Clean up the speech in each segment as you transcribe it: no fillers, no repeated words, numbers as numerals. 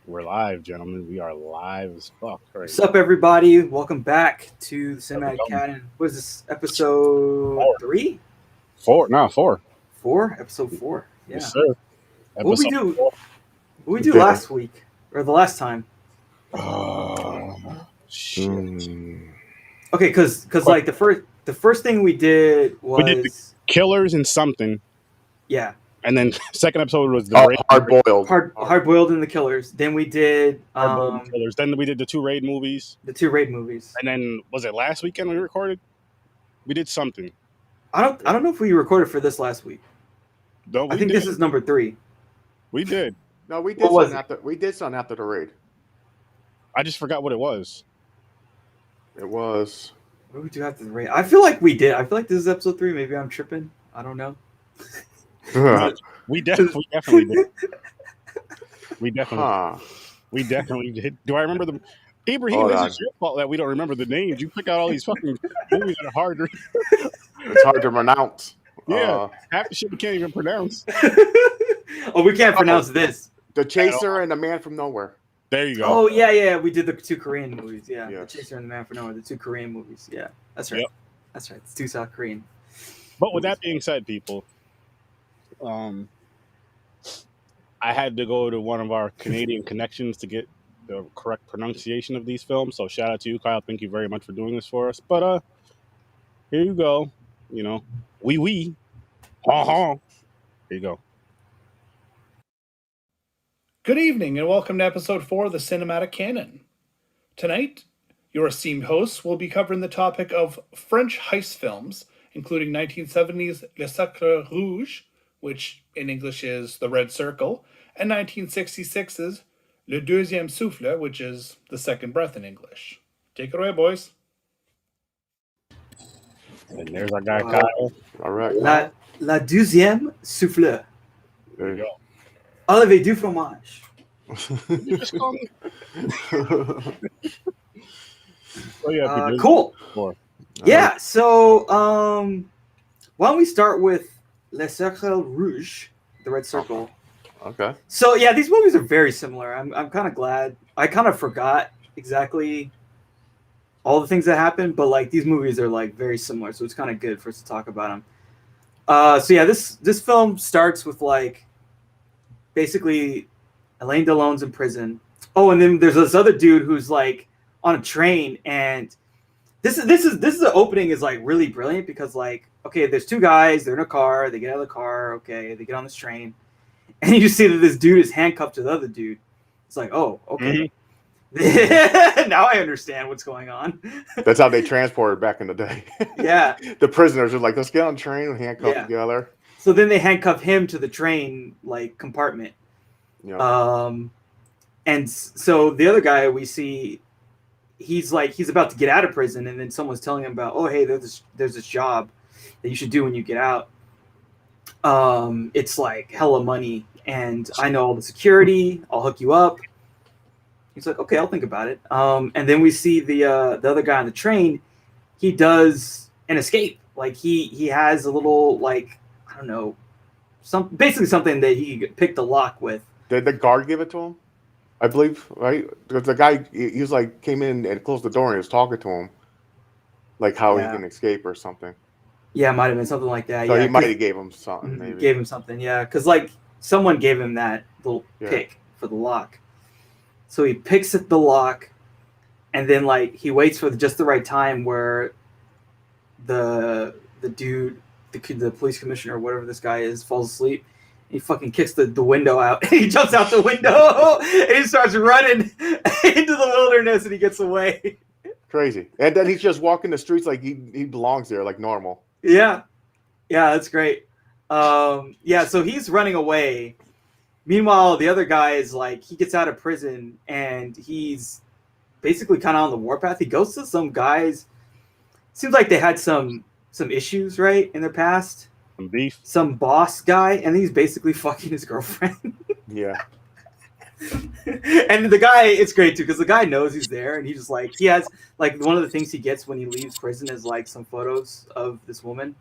We're live, gentlemen. We are live as fuck. Right What's up, everybody? Welcome back to the now. Cinematic Canon. What is this, episode Four. 3? Four. 4? Episode 4. Yeah. Yes, sir. What we Episode do? 4. What we do last week or the last time? Shit. Okay, because like the first thing we did was We did the killers and something, yeah, and then second episode was the hard boiled. hard boiled and the killers. Then we did hard-boiled killers. Then we did the 2 raid movies, the 2 raid movies. and then was it last weekend we recorded? We did something. I don't know if we recorded for this last week. No, we I think did. this is number 3. We did. No, we did What was something after. We did something after the raid. I just forgot what it was. It was. What did we do after the raid? I feel like we did. I feel like this is episode 3. Maybe I'm tripping. I don't know. We definitely did. We definitely. Huh. We definitely did. Do I remember the Ibrahim? This is your fault that we don't remember the names. You pick out all these fucking movies that are hard. It's hard to pronounce. Yeah, half the shit we can't even pronounce. Oh, we can't pronounce this. The Chaser and the Man from Nowhere. There you go. Oh yeah, we did the 2 Korean movies. Yeah, Yes. The Chaser and the Man from Nowhere, the 2 Korean movies. Yeah, that's right. Yep. That's right. It's 2 South Korean. But with that being said, people, I had to go to one of our Canadian connections to get the correct pronunciation of these films. So shout out to you, Kyle. Thank you very much for doing this for us. But here you go. You know, oui. Here you go. Good evening and welcome to episode 4 of the Cinematic Canon. Tonight, your esteemed hosts will be covering the topic of French heist films, including 1970's Le Cercle Rouge, which in English is The Red Circle, and 1966's Le Deuxième Souffle, which is The Second Breath in English. Take it away, boys. And there's our guy, Kyle. All right. La deuxième souffle. There you go. Enlevez du fromage. You just call me. Oh, yeah, Cool. Four. Yeah. So why don't we start with Le Cercle Rouge, the Red Circle. Okay. So yeah, these movies are very similar. I'm kind of glad. I kind of forgot exactly all the things that happened, but like these movies are like very similar, so it's kind of good for us to talk about them. So yeah, this film starts with like basically Alain Delon's in prison. Oh, and then there's this other dude who's like on a train, and this is the opening is like really brilliant because like okay, there's 2 guys, they're in a car, they get out of the car, okay, they get on this train, and you just see that this dude is handcuffed to the other dude. It's like, oh, okay. Mm-hmm. Now I understand what's going on. That's how they transported back in the day. Yeah. The prisoners are like, let's get on the train and handcuff together. So then they handcuff him to the train like compartment. Yeah. And so the other guy we see, he's about to get out of prison, and then someone's telling him about, oh hey, there's this job that you should do when you get out. It's like hella money, and I know all the security. I'll hook you up. He's like, okay, I'll think about it. And then we see the other guy on the train. He does an escape. Like he has a little like I don't know, basically something that he picked a lock with. Did the guard give it to him? I believe, right? Because the guy he was like came in and closed the door and he was talking to him, like how he can escape or something. Yeah, it might have been something like that. So yeah, he might have gave him something. Maybe gave him something. Yeah, because like someone gave him that little pick for the lock. So he picks at the lock, and then like he waits for just the right time where the dude, the police commissioner, whatever this guy is, falls asleep. He fucking kicks the window out. He jumps out the window and he starts running into the wilderness, and he gets away. Crazy. And then he's just walking the streets like he belongs there, like normal. Yeah, that's great. So he's running away. Meanwhile, the other guy is like, he gets out of prison and he's basically kind of on the warpath. He goes to some guys. Seems like they had some issues, right, in their past. Some beef. Some boss guy, and he's basically fucking his girlfriend. Yeah. And the guy, it's great too, because the guy knows he's there, and he just like, he has like one of the things he gets when he leaves prison is like some photos of this woman.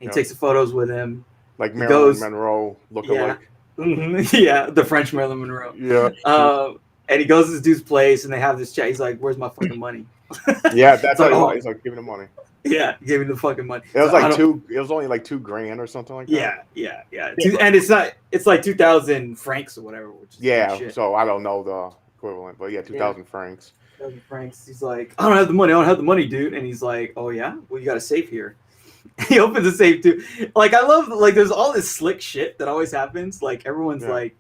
And he takes the photos with him. Like Marilyn Monroe look-alike. Yeah, the French Marilyn Monroe. Yeah. And he goes to this dude's place, and they have this chat. He's like, "Where's my fucking money?" Yeah, that's like, what he oh. was. He's like, give me the money. Yeah, give me the fucking money. It was So, like two. It was only like $2,000 or something like that. Yeah. And it's not. It's like 2,000 francs or whatever. Which is Yeah. shit. So I don't know the equivalent, but yeah, 2,000 francs. 2,000 francs. He's like, I don't have the money, dude. And he's like, oh yeah, well you got a safe here. He opens the safe too. Like I love like there's all this slick shit that always happens. Like everyone's like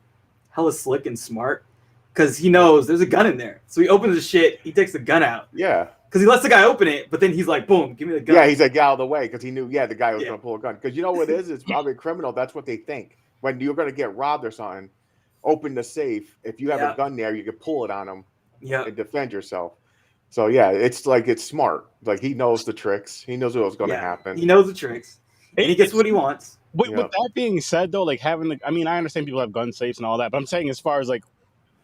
hella slick and smart because he knows there's a gun in there. So he opens the shit. He takes the gun out. Yeah. Because he lets the guy open it, but then he's like, boom, give me the gun. Yeah, he's like, get out of the way because he knew, the guy was going to pull a gun. Because you know what it is? It's probably a criminal. That's what they think. When you're going to get robbed or something, open the safe. If you have a gun there, you can pull it on them and defend yourself. So, yeah, it's like it's smart. Like, he knows the tricks. He knows what's going to happen. He knows the tricks. And he gets what he wants. With that being said, though, like having the, I mean, I understand people have gun safes and all that, but I'm saying as far as like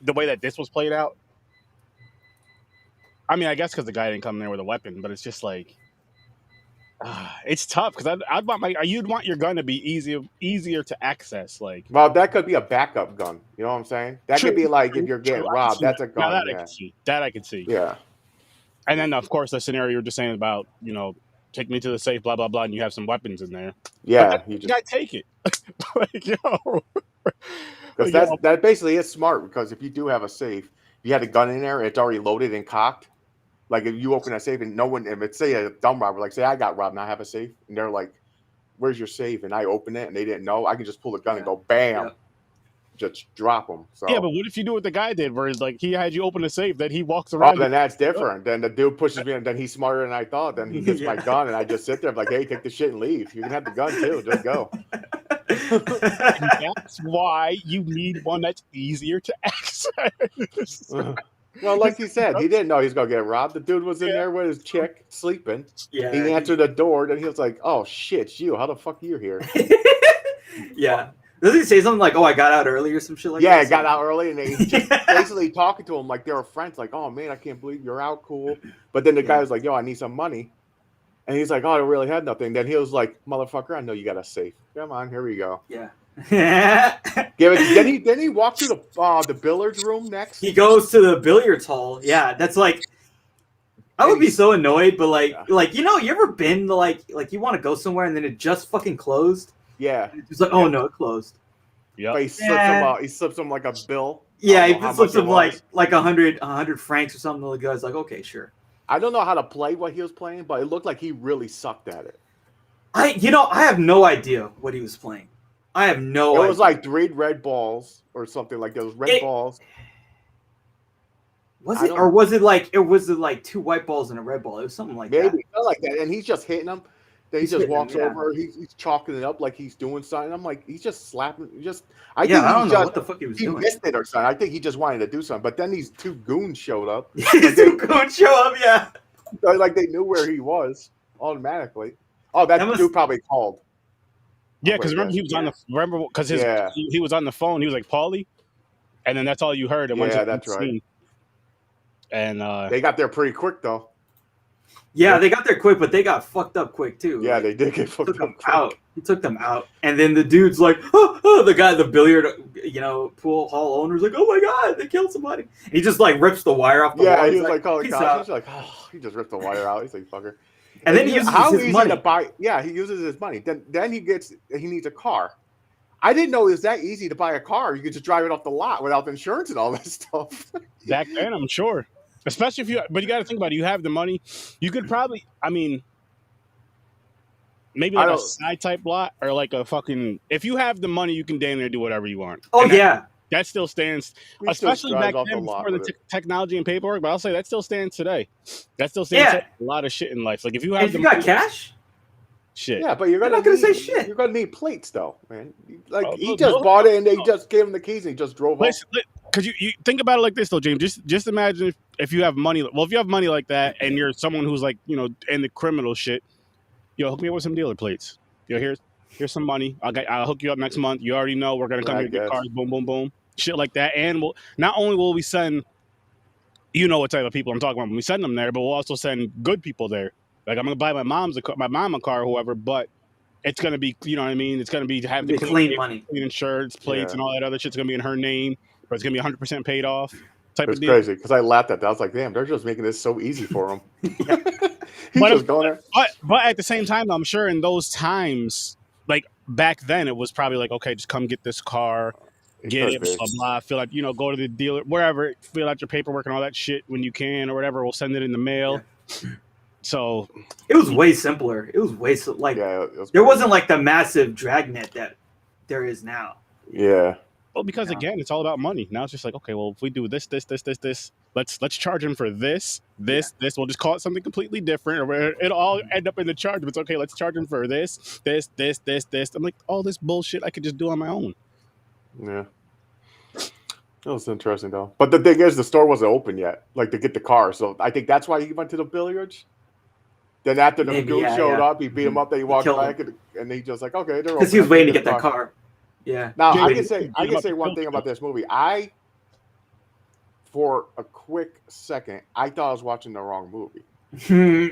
the way that this was played out, I mean, I guess because the guy didn't come there with a weapon, but it's just like, it's tough because I'd want you'd want your gun to be easier to access. Like, well, that could be a backup gun. You know what I'm saying? That could be like if you're getting robbed, that's a gun. That I can see. Yeah. And then of course the scenario you're just saying about, take me to the safe, blah blah blah, and you have some weapons in there. Yeah, you gotta take it. Like, because that basically is smart because if you do have a safe, you had a gun in there, it's already loaded and cocked. Like if you open a safe and no one, if it's say a dumb robber, like say I got robbed and I have a safe, and they're like, "Where's your safe?" and I open it and they didn't know, I can just pull the gun and go bam, just drop them. So yeah, but what if you do what the guy did, where he's like he had you open a safe, then he walks around? Oh, then that's different. Then the dude pushes me, and then he's smarter than I thought. Then he gets my gun, and I just sit there like, "Hey, take the shit and leave. You can have the gun too. Just go." And that's why you need one that's easier to access. Well, like he said, he didn't know he was gonna get robbed. The dude was in there with his chick sleeping. Yeah. He answered the door, then he was like, "Oh shit, you! How the fuck are you here?" Yeah. Doesn't he say something like, "Oh, I got out early" or some shit like that? Yeah, I got out early, and he's just basically talking to him like they were friends. Like, "Oh man, I can't believe you're out, cool." But then the guy was like, "Yo, I need some money," and he's like, "Oh, I don't really have nothing." Then he was like, "Motherfucker, I know you got a safe. Come on, here we go." Yeah. Give it. Then he walked to the billiards room next. He goes to the billiards hall. Yeah, that's like. I would be so annoyed, but you ever been to like you want to go somewhere and then it just fucking closed? Yeah. It's like, oh no, it closed. Yeah. He slips him like a bill. Yeah, he slips him like 100 francs or something. The guy's like, okay, sure. I don't know how to play what he was playing, but it looked like he really sucked at it. I have no idea what he was playing. I have no idea. It was like 3 red balls or something like those red balls. Was it, or was it like 2 white balls and a red ball? It was something like that. Maybe like that, and he's just hitting them. Then he just walks over. He's chalking it up like he's doing something. I'm like, he's just slapping. I don't know what the fuck he was doing. He missed it or something. I think he just wanted to do something. But then these 2 goons showed up. These 2 goons show up, yeah. Like they knew where he was automatically. Oh, that dude probably called. Yeah, because remember he was on the he was on the phone. He was like, "Paulie," and then that's all you heard. And that's right. And they got there pretty quick though. Yeah, they got there quick, but they got fucked up quick too. Yeah, they did get fucked up quick. He took them out, and then the dude's like, the billiard, pool hall owner's like, "Oh my god, they killed somebody." And he just like rips the wire off the wall. Yeah, he was like calling cops. He's like, "Oh," he just ripped the wire out. He's like, "Fucker." And then he uses his money to buy. Yeah, he uses his money. Then he needs a car. I didn't know it was that easy to buy a car. You could just drive it off the lot without insurance and all that stuff. Back then, I'm sure. Especially but you got to think about it. You have the money. You could probably, maybe like a side type lot or like a fucking. If you have the money, you can damn near do whatever you want. Oh yeah. That still stands, especially back then before the technology and paperwork. But I'll say that still stands today. That still stands today. A lot of shit in life. Like if you have, you got cash, shit. Yeah, but you're not gonna say shit. You're gonna need plates though, man. Like he just bought it and they just gave him the keys and he just drove off. Because you think about it like this though, James. Just imagine if you have money. Well, if you have money like that and you're someone who's like in the criminal shit, hook me up with some dealer plates. Here's some money. I'll hook you up next month. You already know we're gonna come here and get cars. Boom, boom, boom. Shit like that. And not only will we send, what type of people I'm talking about when we send them there, but we'll also send good people there. Like I'm gonna buy my mom a car or whoever, but it's gonna be, you know what I mean? It's gonna be have the clean money, clean insurance, plates, and all that other shit's gonna be in her name, but it's gonna be 100% paid off. Type It's of deal. crazy because I laughed at that. I was like, damn, they're just making this so easy for him. He's But, just going there. but at the same time, I'm sure in those times, like back then, it was probably like, okay, just come get this car, get it, blah, blah, fill out, go to the dealer, wherever, fill out your paperwork and all that shit when you can or whatever. We'll send it in the mail. Yeah. So it was way simpler. It was way there wasn't like the massive dragnet that there is now. Yeah. Well, because again, it's all about money. Now it's just like, okay, well, if we do this, let's charge him for this. We'll just call it something completely different, or it'll all end up in the charge. But it's okay, let's charge him for this. I'm like, all this bullshit I could just do on my own. Yeah. That was interesting though. But the thing is, the store wasn't open yet, like to get the car. So I think that's why he went to the billiards. Then after the dude showed up, he beat him up. Then he walked back, and he just like, okay, they're because he was waiting to get that car. Yeah. Now I can say one thing about this movie. For a quick second, I thought I was watching the wrong movie.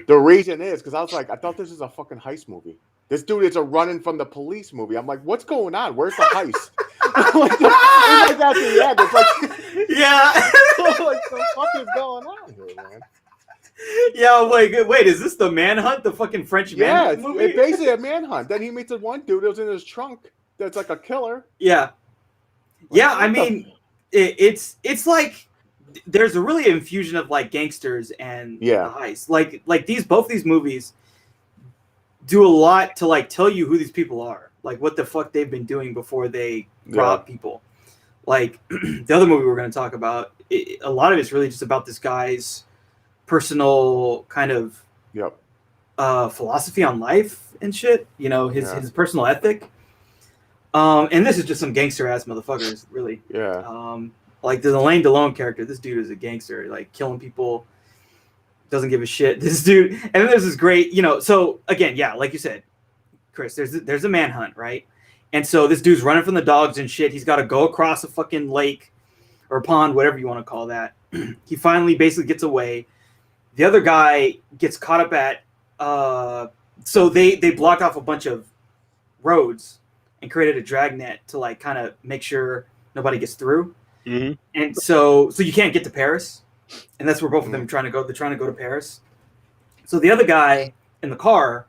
The reason is because I was like, I thought this is a fucking heist movie. This dude is a running from the police movie. I'm like, what's going on? Where's the heist? Like that's the end. It's like, yeah. Like the fuck is going on here, man? Yeah, wait, is this the manhunt? The fucking French manhunt movie? It's basically a manhunt. Then he meets the one dude that was in his trunk that's like a killer. Yeah. Yeah, I mean, it's like there's a really infusion of like gangsters and the heist. Like both these movies do a lot to like tell you who these people are, like what the fuck they've been doing before they rob people. Like the other movie we're going to talk about, a lot of it's really just about this guy's personal kind of philosophy on life and shit. His personal ethic. And this is just some gangster ass motherfuckers, really. Yeah. Like the Alain Delon character, this dude is a gangster, like killing people, doesn't give a shit. This dude, and then there's this great, so again, like you said, Chris, there's a manhunt, right? And so this dude's running from the dogs and shit. He's got to go across a fucking lake or pond, whatever you want to call that. He finally basically gets away. The other guy gets caught up at, so they blocked off a bunch of roads and created a dragnet to like kind of make sure nobody gets through. Mm-hmm. And so you can't get to Paris. And that's where both of them are trying to go. They're trying to go to Paris. So the other guy in the car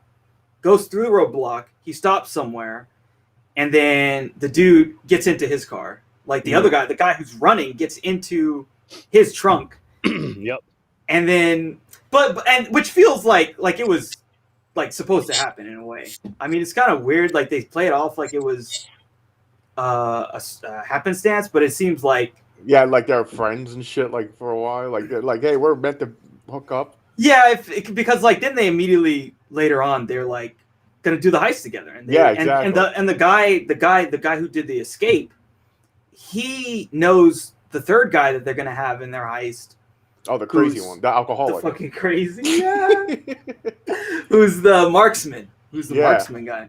goes through the roadblock. He stops somewhere. And then the dude gets into his car. Like the other guy, the guy who's running, gets into his trunk. Yep. And then, and which feels like it was like supposed to happen in a way. I mean, it's kind of weird. Like they play it off like it was a happenstance, but it seems like like they're friends and shit. Like for a while, like hey, we're meant to hook up. Yeah, because like then they immediately later on they're like gonna do the heist together, and exactly. And the guy who did the escape, he knows the third guy that they're gonna have in their heist. Oh, the crazy one, the alcoholic, the fucking crazy, who's the marksman, marksman guy.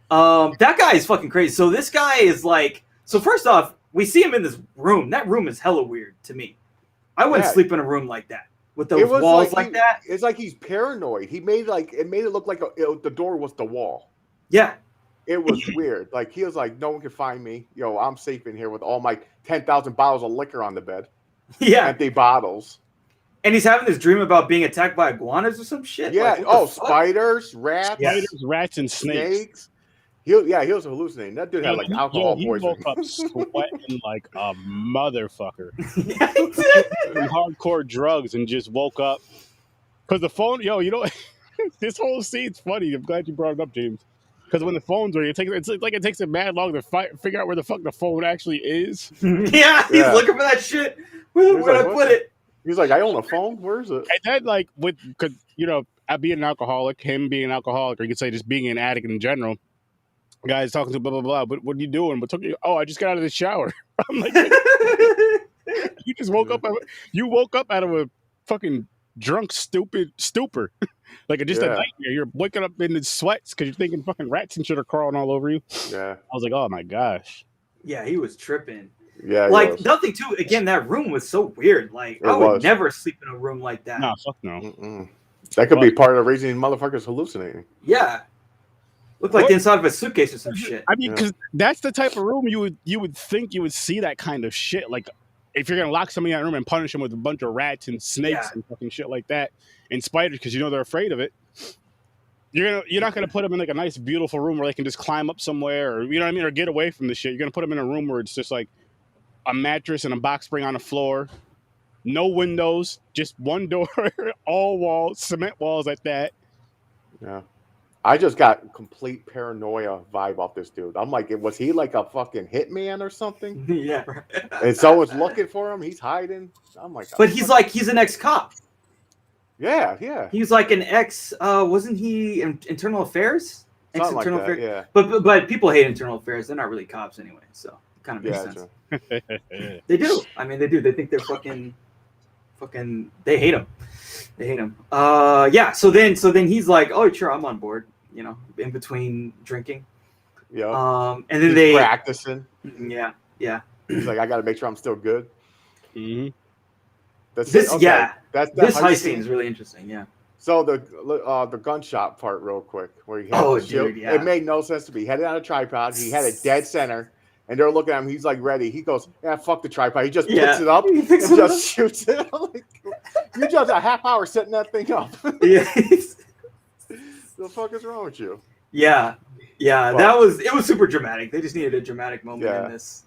That guy is fucking crazy. So this guy is like, so first off, we see him in this room. That room is hella weird to me. I wouldn't sleep in a room like that with those walls like that. It's like he's paranoid. He made it made it look like the door was the wall. Yeah. It was weird. Like he was like, no one can find me. I'm safe in here with all my 10,000 bottles of liquor on the bed. Yeah. Empty bottles. And he's having this dream about being attacked by iguanas or some shit. Yeah. Like, spiders, rats. Spiders, rats, and snakes. He was hallucinating. That dude had like alcohol poisoning. He woke up sweating like a motherfucker. Hardcore drugs and just woke up. Because the phone, this whole scene's funny. I'm glad you brought it up, James. Because when the phone's ringing, it takes a mad long to figure out where the fuck the phone actually is. Yeah, he's looking for that shit. Where I put it? He's like, I own a phone. Where is it? And then, because being an alcoholic, him being an alcoholic, or you could say just being an addict in general. Guys talking to blah blah blah. But what are you doing? I just got out of the shower. I'm like, you just woke up. You woke up out of a fucking drunk, stupid stupor, like just a nightmare. You're waking up in the sweats because you're thinking fucking rats and shit are crawling all over you. Yeah, I was like, oh my gosh. Yeah, he was tripping. Yeah, nothing too. Again, that room was so weird. Like I would never sleep in a room like that. No, fuck no. Mm-mm. That could be part of the reason motherfuckers hallucinating. Yeah. Looked like the inside of a suitcase or some shit. I mean, because that's the type of room you would think you would see that kind of shit. Like, if you're gonna lock somebody in that room and punish them with a bunch of rats and snakes and fucking shit like that, and spiders, because they're afraid of it. You're not gonna put them in like a nice, beautiful room where they can just climb up somewhere, or or get away from the shit. You're gonna put them in a room where it's just like a mattress and a box spring on the floor, no windows, just one door, all walls, cement walls at that. Yeah. I just got complete paranoia vibe off this dude. I'm like, was he like a fucking hitman or something? Yeah, right. And someone's looking for him. He's hiding. I'm like, but he's an ex-cop. Yeah. He was like an ex. Wasn't he in Internal Affairs? Something like that, yeah. But people hate Internal Affairs. They're not really cops anyway, so it kind of makes sense. They do. I mean, they do. They think they're fucking. They hate him. They hate him. Yeah. So then he's like, oh, sure, I'm on board. In between drinking. Yeah. And then he's practicing. Yeah. He's like, I got to make sure I'm still good. Mm-hmm. This heist scene is really interesting. Yeah. So the gunshot part, real quick, where he had the shield, dude, yeah. It made no sense to me. He had it on a tripod. He had it dead center, and they're looking at him. He's like ready. He goes, "Yeah, fuck the tripod." He just picks it up and just shoots it. I'm like, you just a half hour setting that thing up. Yeah. The fuck is wrong with you? Yeah. Well, it was super dramatic. They just needed a dramatic moment in this.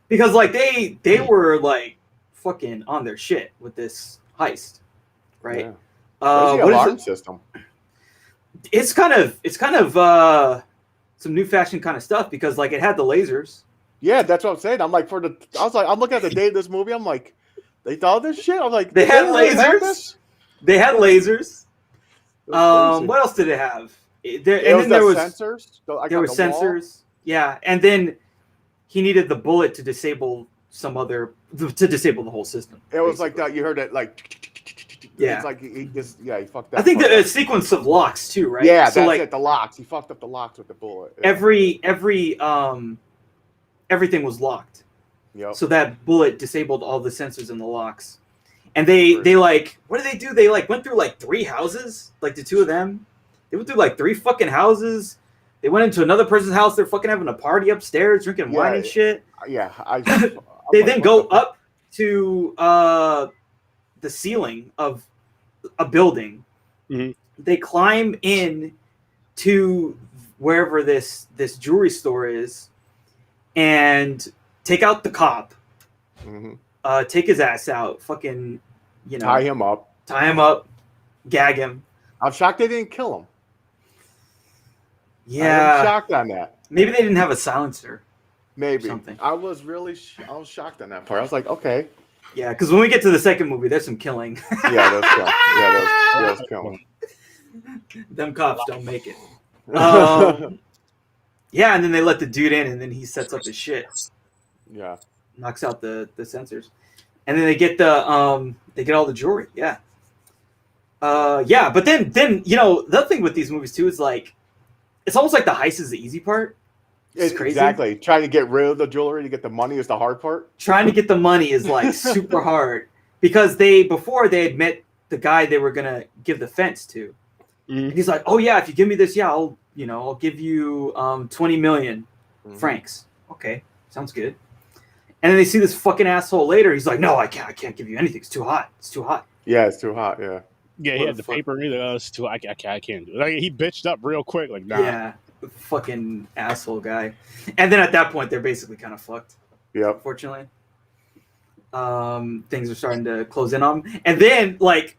Because like they were like fucking on their shit with this heist, right? Yeah. Where's the alarm system? It's kind of some new fashion kind of stuff because like it had the lasers. Yeah, that's what I'm saying. I'm like I'm looking at the date of this movie. I'm like, they thought this shit. I'm like, they had lasers. They had lasers. What else did it have? There were sensors. There were sensors. Yeah, and then he needed the bullet to disable the whole system. It was like that. You heard it like. Yeah, it's like he fucked that. I think a sequence of locks too, right? Yeah, so that's it. The locks. He fucked up the locks with the bullet. Everything was locked. Yep. So that bullet disabled all the sensors in the locks. And they like, what did they do? They like went through like 3 houses, like the two of them. They went through like 3 fucking houses. They went into another person's house. They're fucking having a party upstairs, drinking wine and shit. Yeah. They then go up to the ceiling of a building. Mm-hmm. They climb in to wherever this jewelry store is and take out the cop. Mm-hmm. Take his ass out. Fucking, tie him up, gag him. I'm shocked they didn't kill him. Yeah, I'm shocked on that. Maybe they didn't have a silencer. Maybe something. I was shocked on that part. I was like, okay. Yeah, because when we get to the second movie, there's some killing. Yeah, there's killing. Them cops don't make it. Yeah, and then they let the dude in, and then he sets up his shit. Yeah, knocks out the sensors, and then they get all the jewelry. Yeah. But then the other thing with these movies too is like, it's almost like the heist is the easy part. It's crazy. Exactly. Trying to get rid of the jewelry to get the money is the hard part. Trying to get the money is like super hard because before they had met the guy they were gonna give the fence to, and he's like, "Oh yeah, if you give me this, I'll give you 20 million francs." Okay, sounds good. And then they see this fucking asshole later. He's like, "No, I can't give you anything. It's too hot. It's too hot." Yeah, it's too hot. Yeah. Yeah, he had the paper. It's too. I can't do it. Like, he bitched up real quick. Like, nah. Yeah, fucking asshole guy. And then at that point, they're basically kind of fucked. Yeah. Unfortunately, things are starting to close in on him. And then, like,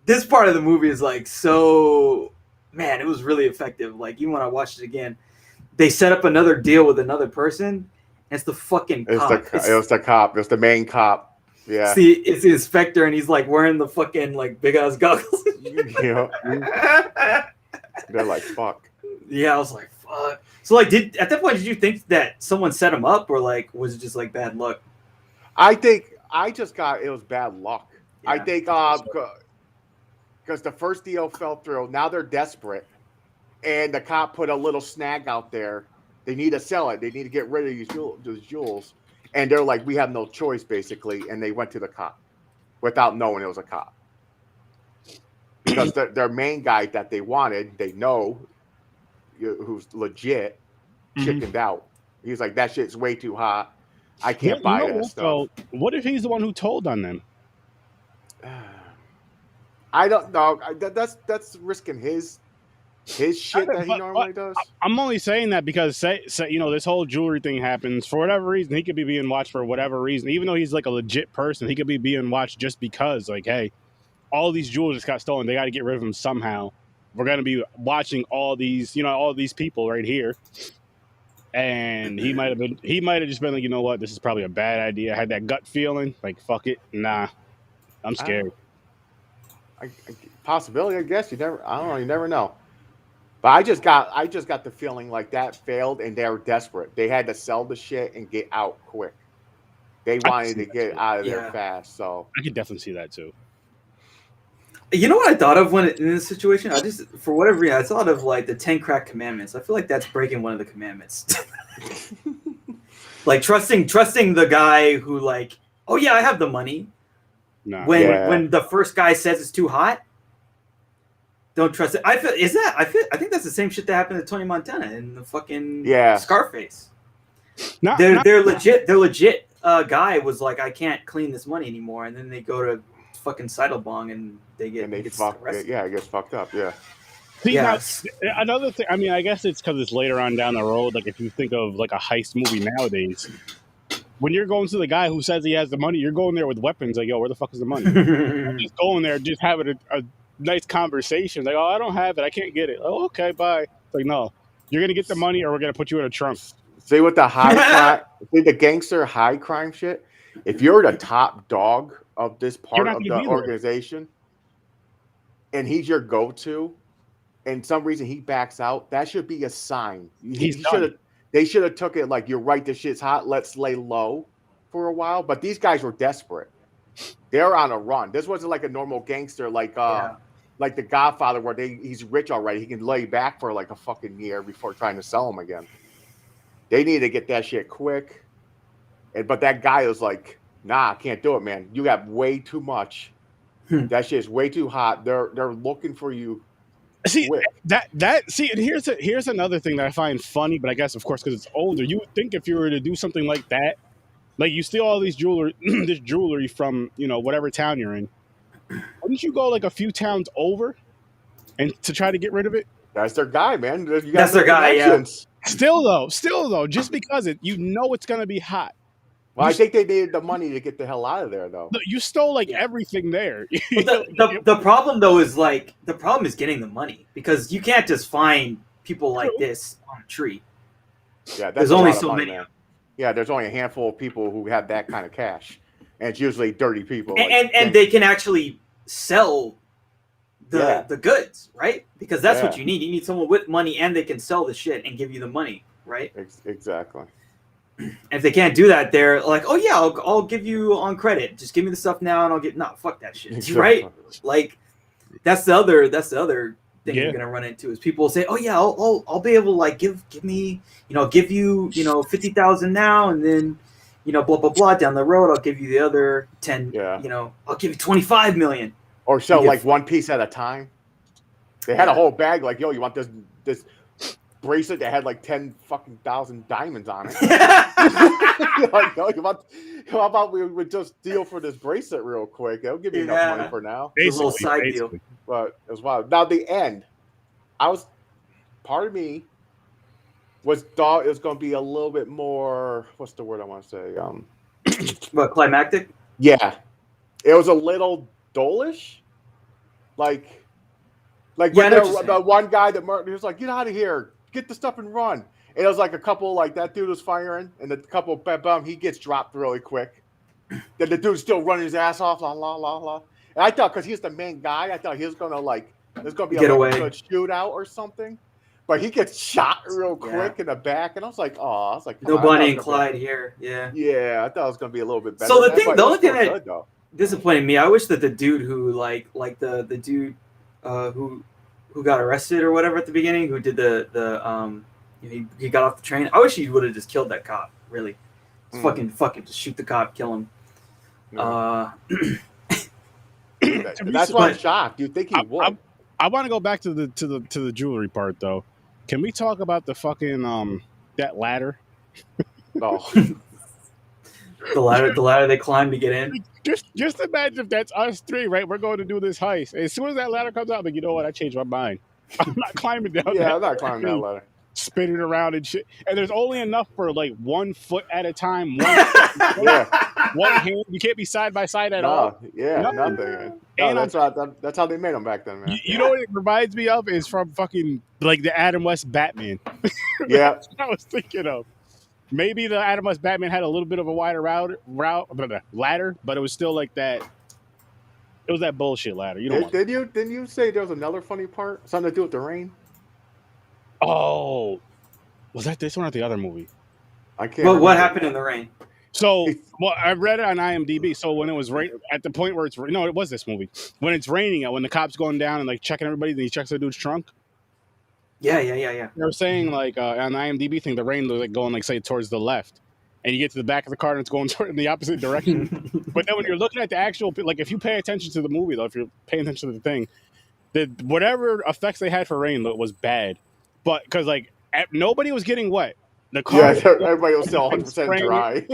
this part of the movie is like so. Man, it was really effective. Like, even when I watched it again, they set up another deal with another person. And it's the fucking cop. It was the cop. It was the main cop. Yeah. See, it's the inspector, and he's like wearing the fucking like big ass goggles. Yeah. They're like, fuck. Yeah, I was like, fuck. So like, at that point did you think that someone set him up, or like was it just like bad luck? I think it was bad luck. Yeah. I think because the first deal fell through. Now they're desperate, and the cop put a little snag out there. They need to sell it. They need to get rid of these jewels. And they're like, we have no choice, basically. And they went to the cop without knowing it was a cop. Because their main guy that they wanted, they know, who's legit Mhm. chickened out. He's like, that shit's way too hot. I You can't buy know that what, stuff. though? What if he's the one who told on them? I don't know. That's risking his shit that he But normally does. I'm only saying that because say this whole jewelry thing happens for whatever reason. He could be being watched for whatever reason. Even though he's like a legit person, he could be being watched just because, like, hey, all these jewels just got stolen. They got to get rid of them somehow. We're gonna be watching all these people right here. And he might have just been like, you know what, this is probably a bad idea. I had that gut feeling, like, fuck it, nah, I'm scared. Possibility, I guess. I don't know. You never know. But I just got the feeling like that failed, and they were desperate. They had to sell the shit and get out quick. They wanted to get out of there fast. So I could definitely see that too. You know what I thought of when in this situation? For whatever reason, I thought of like the 10 crack commandments. I feel like that's breaking one of the commandments. Like trusting the guy who like, oh yeah, I have the money. Nah. When the first guy says it's too hot, don't trust it. I think that's the same shit that happened to Tony Montana in the fucking Scarface. They're legit. They're legit. Guy was like, I can't clean this money anymore, and then they go to fucking Seidelbong and they get arrested. Yeah, it gets fucked up. Yeah. See, now, another thing. I mean, I guess it's because it's later on down the road. Like if you think of like a heist movie nowadays, when you're going to the guy who says he has the money, you're going there with weapons. Like, yo, where the fuck is the money? You're just going there, just having a nice conversation. Like, oh, I don't have it. I can't get it. Oh, okay, bye. It's like, no, you're gonna get the money, or we're gonna put you in a trunk. See what the high crime, the gangster high crime shit. If you're the top dog of this part of the organization, and he's your go-to, and some reason he backs out, that should be a sign. They should have took it like, you're right, this shit's hot. Let's lay low for a while. But these guys were desperate. They're on a run. This wasn't like a normal gangster like the Godfather where he's rich already. He can lay back for like a fucking year before trying to sell them again. They need to get that shit quick. But that guy was like, nah, I can't do it, man. You got way too much. That shit's way too hot. They're looking for you. See and here's another thing that I find funny, but I guess of course because it's older, you would think if you were to do something like that, like you steal all these jewelry from whatever town you're in, wouldn't you go like a few towns over and to try to get rid of it? That's their guy, man. That's their guy, yeah. Still though, just because it's gonna be hot. Well, I think they needed the money to get the hell out of there, though. You stole everything there. The problem, though, is getting the money, because you can't just find people like this on a tree. Yeah, there's only so many. Yeah, there's only a handful of people who have that kind of cash, and it's usually dirty people. And they can actually sell the goods, right? Because that's what you need. You need someone with money, and they can sell the shit and give you the money, right? Exactly. And if they can't do that, they're like, "Oh yeah, I'll give you on credit. Just give me the stuff now, and I'll get." No, fuck that shit, right? Like, that's the other thing you're gonna run into is people say, "Oh yeah, I'll be able to like give me give you 50,000 now, and then blah blah blah down the road I'll give you the other 10. Yeah. I'll give you 25 million." Or sell like one piece at a time. They had a whole bag like, "Yo, you want this bracelet that had like 10,000 diamonds on it?" How about we would just deal for this bracelet real quick? It'll give you enough money for now. It's a little side deal. But it was wild. Now the end, part of me thought it was going to be a little bit more. What's the word I want to say? What, climactic? Yeah, it was a little dullish. Like when the one guy that murdered, he was like, "Get out of here. Get the stuff and run." And it was like a couple, like that dude was firing, and the couple, bam, he gets dropped really quick. Then the dude's still running his ass off, la la la la. And I thought, because he's the main guy, I thought he was gonna there's gonna be a good shootout or something. But he gets shot real quick in the back, and I was like, oh, no Bonnie and Clyde here. Yeah, I thought it was gonna be a little bit better. So the only thing that disappointed me, I wish that the dude who the dude who got arrested or whatever at the beginning, who did he got off the train. I wish he would have just killed that cop. Really, fucking just shoot the cop, kill him. That's why I'm shocked. You think he would? I want to go back to the jewelry part though. Can we talk about the fucking that ladder? Oh, The ladder they climb to get in. Just imagine if that's us three, right? We're going to do this heist. As soon as that ladder comes out, I'm like, you know what? I changed my mind. I'm not climbing down. yeah, that I'm not climbing that ladder. Spinning around and shit. And there's only enough for like 1 foot at a time. Yeah. One hand. You can't be side by side at all. Yeah, Nothing. nothing. No, And that's how they made them back then, man. You know what it reminds me of is from fucking like the Adam West Batman. Yeah. That's what I was thinking of. Maybe the Adam West Batman had a little bit of a wider ladder, but it was still like that. It was that bullshit ladder. You know. Didn't you say there was another funny part? Something to do with the rain? Oh, was that this one or the other movie? I can't. What remember. happened in the rain? So, well, I read it on IMDb. So when it was at the point where it was this movie when it's raining, when the cops going down and like checking everybody, then he checks the dude's trunk. Yeah. They were saying like on the IMDb thing, the rain was like going like say towards the left, and you get to the back of the car and it's going in the opposite direction. But then when you're looking at the actual, like if you pay attention to the movie though, if you're paying attention to the thing, whatever effects they had for rain was bad, but because like nobody was getting wet. The car, everybody was still 100% dry.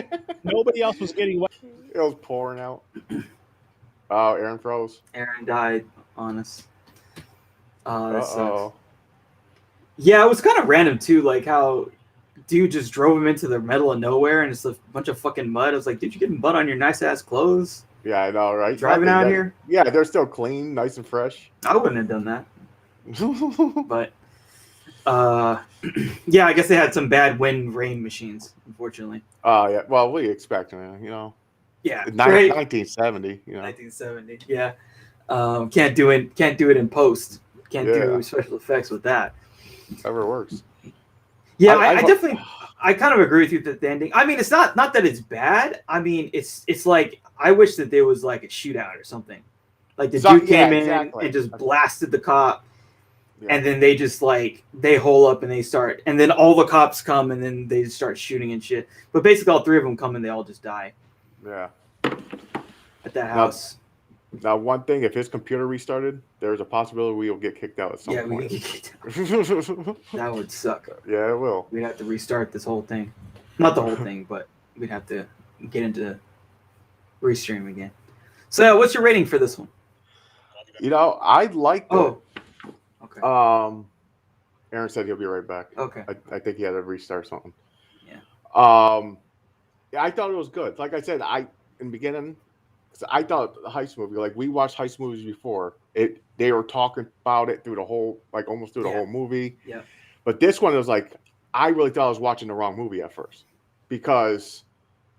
Nobody else was getting wet. It was pouring out. Oh, Aaron froze. Aaron died on us. That sucks. Uh-oh. Yeah, it was kind of random too, like how dude just drove him into the middle of nowhere and it's a bunch of fucking mud. I was like, dude, you getting mud on your nice ass clothes? Yeah, I know, right? Driving out here? Yeah, they're still clean, nice and fresh. I wouldn't have done that. But yeah, I guess they had some bad wind rain machines, unfortunately. Yeah. Well, what do you expect, man? You know. Yeah. 1970. You know. 1970. Yeah. Can't do it in post. Can't do special effects with that. However it works. Yeah, I definitely, I kind of agree with you that the ending. I mean, it's not that it's bad. I mean, it's like I wish that there was like a shootout or something. Like the dude came in and just blasted the cop. Yeah. And then they just like they hole up and they start, and then all the cops come and then they start shooting and shit. But basically, all three of them come and they all just die. Yeah. At that house. Now, one thing: if his computer restarted, there's a possibility we will get kicked out at some point. We get kicked out. That would suck. Yeah, it will. We'd have to restart this whole thing. Not the whole thing, but we'd have to get into restream again. So, what's your rating for this one? You know, I like it. Oh. Okay. Aaron said he'll be right back. Okay. I think he had to restart something. Yeah. Yeah, I thought it was good. Like I said, in the beginning, I thought the heist movie, like we watched heist movies before. They were talking about it through the whole, like almost through the whole movie. Yeah. But this one was like, I really thought I was watching the wrong movie at first because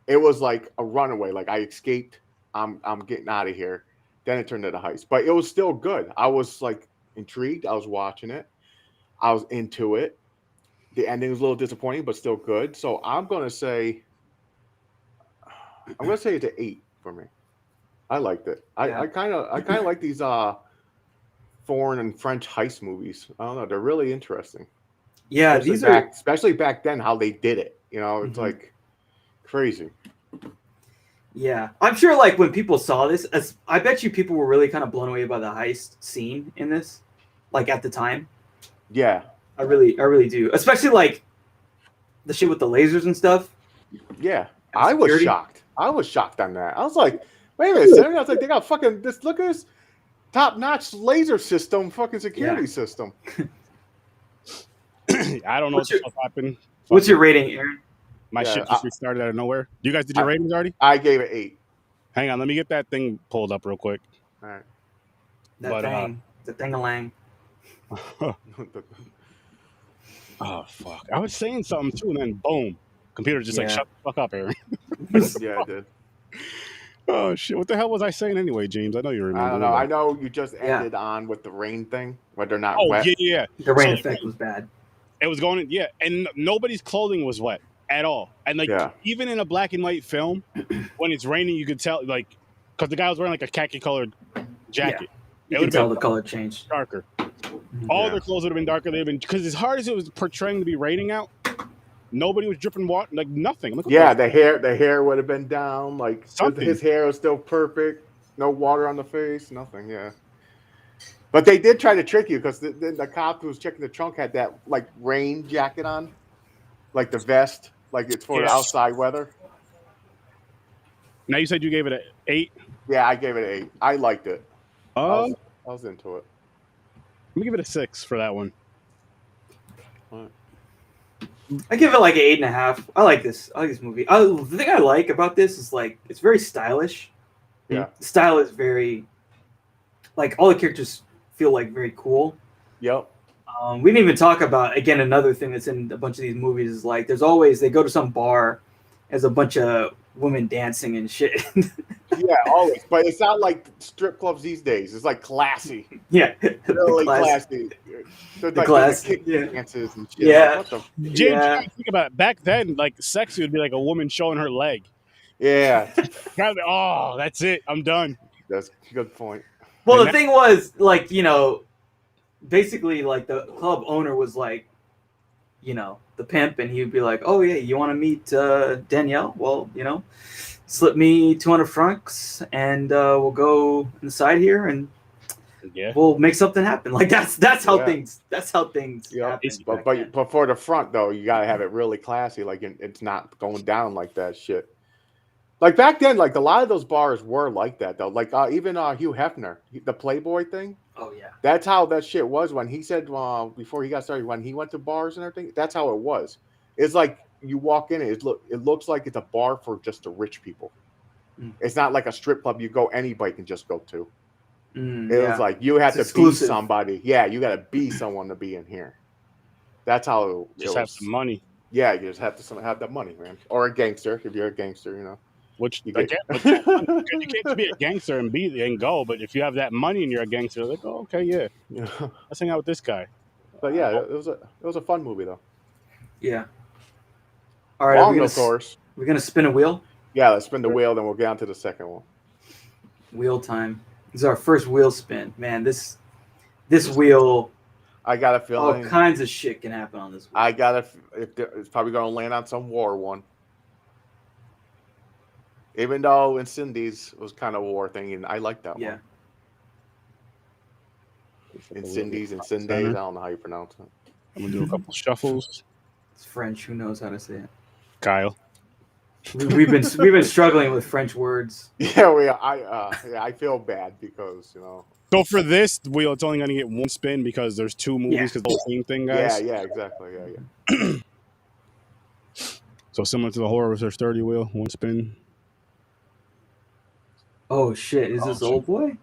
it was like a runaway. Like I escaped. I'm getting out of here. Then it turned into heist, but it was still good. I was like intrigued. I was watching it. I was into it. The ending was a little disappointing, but still good. So I'm gonna say it's an 8 for me. I liked it. I kind of like these foreign and French heist movies. I don't know. They're really interesting. Yeah, especially back then how they did it. You know, it's like crazy. Yeah, I'm sure. Like when people saw this, I bet you people were really kind of blown away by the heist scene in this, like at the time. Yeah, I really do. Especially like the shit with the lasers and stuff. Yeah, I was shocked. I was shocked on that. I was like, wait a minute, I was like, they got fucking this. Look at this top-notch laser system, fucking security system. I don't know what happened. What's your rating, Aaron? My shit just restarted out of nowhere. You guys did your ratings already? I gave it 8. Hang on, let me get that thing pulled up real quick. All right. The thing-a-lang. Oh, fuck. I was saying something too, and then boom. Computer just like, shut the fuck up, Aaron. Yeah, I did. Oh, shit. What the hell was I saying anyway, James? I know you remember. I don't know. I know you just ended on with the rain thing, where they're not wet. Oh, yeah. The rain effect was bad. It was going, and nobody's clothing was wet at all. And, like, even in a black and white film, when it's raining, you could tell, like, because the guy was wearing, like, a khaki-colored jacket. Yeah. You can tell the color changed. Darker. All their clothes would have been darker. They'd been, because as hard as it was portraying to be raining out, nobody was dripping water, like nothing. Like, the hair would have been down. Like his hair was still perfect. No water on the face. Nothing. Yeah. But they did try to trick you because the cop who was checking the trunk had that like rain jacket on, like the vest, like it's for the outside weather. Now you said you gave it an 8. Yeah, I gave it an 8. I liked it. I was into it. Let me give it a 6 for that one. I give it like an 8.5. I like this. I like this movie. The thing I like about this is like it's very stylish. Yeah, the style is very like all the characters feel like very cool. Yep. We didn't even talk about again another thing that's in a bunch of these movies is like there's always they go to some bar, there's a bunch of women dancing and shit. Yeah, always. But it's not like strip clubs these days. It's like classy. Yeah, really classy. There's like classy dances and shit. Yeah. Like, what the... James, you gotta think about it. Back then, like sexy would be like a woman showing her leg. Yeah. Oh, that's it. I'm done. That's a good point. Well, the thing was, like, you know, basically, like, the club owner was like, you know, the pimp, and he would be like, oh, yeah, you want to meet Danielle? Well, you know, slip me 200 francs, and we'll go inside here, and we'll make something happen. Like, that's how things happen. But for the front, though, you got to have it really classy. Like, it's not going down like that shit. Like back then, like a lot of those bars were like that though. Like even Hugh Hefner, the Playboy thing. Oh yeah. That's how that shit was when he said before he got started when he went to bars and everything. That's how it was. It's like you walk in, it looks like it's a bar for just the rich people. It's not like a strip club you go anybody can just go to. It was like you had to be somebody. Yeah, you got to be someone to be in here. That's how it just have some money. Yeah, you just have to have that money, man. Or a gangster if you're a gangster, you know. Which you can't just be a gangster and go. But if you have that money and you're a gangster, like, oh, okay, yeah, let's hang out with this guy. But yeah, it was a fun movie though. Yeah. All right, of course. We're gonna spin a wheel. Yeah, let's spin the wheel, then we'll get on to the second one. Wheel time. This is our first wheel spin, man. This wheel. I got a feeling all kinds of shit can happen on this wheel. I got it's probably gonna land on some war one. Even though in Cindy's was kind of a war thing, and I like that one. In Cindy's and Cindy's, I don't know how you pronounce it. I'm gonna do a couple shuffles. It's French. Who knows how to say it? Kyle. We've been struggling with French words. Yeah, I feel bad because you know. So for this wheel, it's only gonna get one spin because there's two movies because the same thing, guys. Yeah, exactly. Yeah. So similar to the horror with their sturdy wheel, one spin. Oh shit! Is this old boy?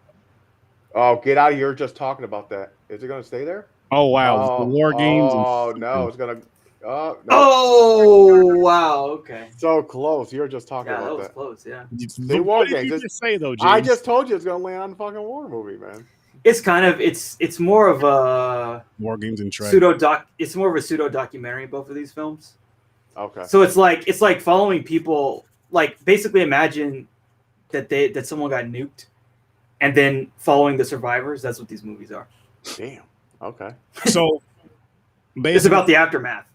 Oh, get out of here! Just talking about that. Is it gonna stay there? Oh wow! The war games. Oh no! It's gonna. Oh no! Oh wow! Okay. So close. You're just talking about that. Yeah, that was close. Yeah. The war what games. did you just say though, James? I just told you it's gonna land on a fucking war movie, man. It's kind of it's more of a war games and It's more of a pseudo documentary. Both of these films. Okay. So it's like following people. Like basically, imagine that someone got nuked, and then following the survivors. That's what these movies are. Damn. Okay. So it's about the aftermath.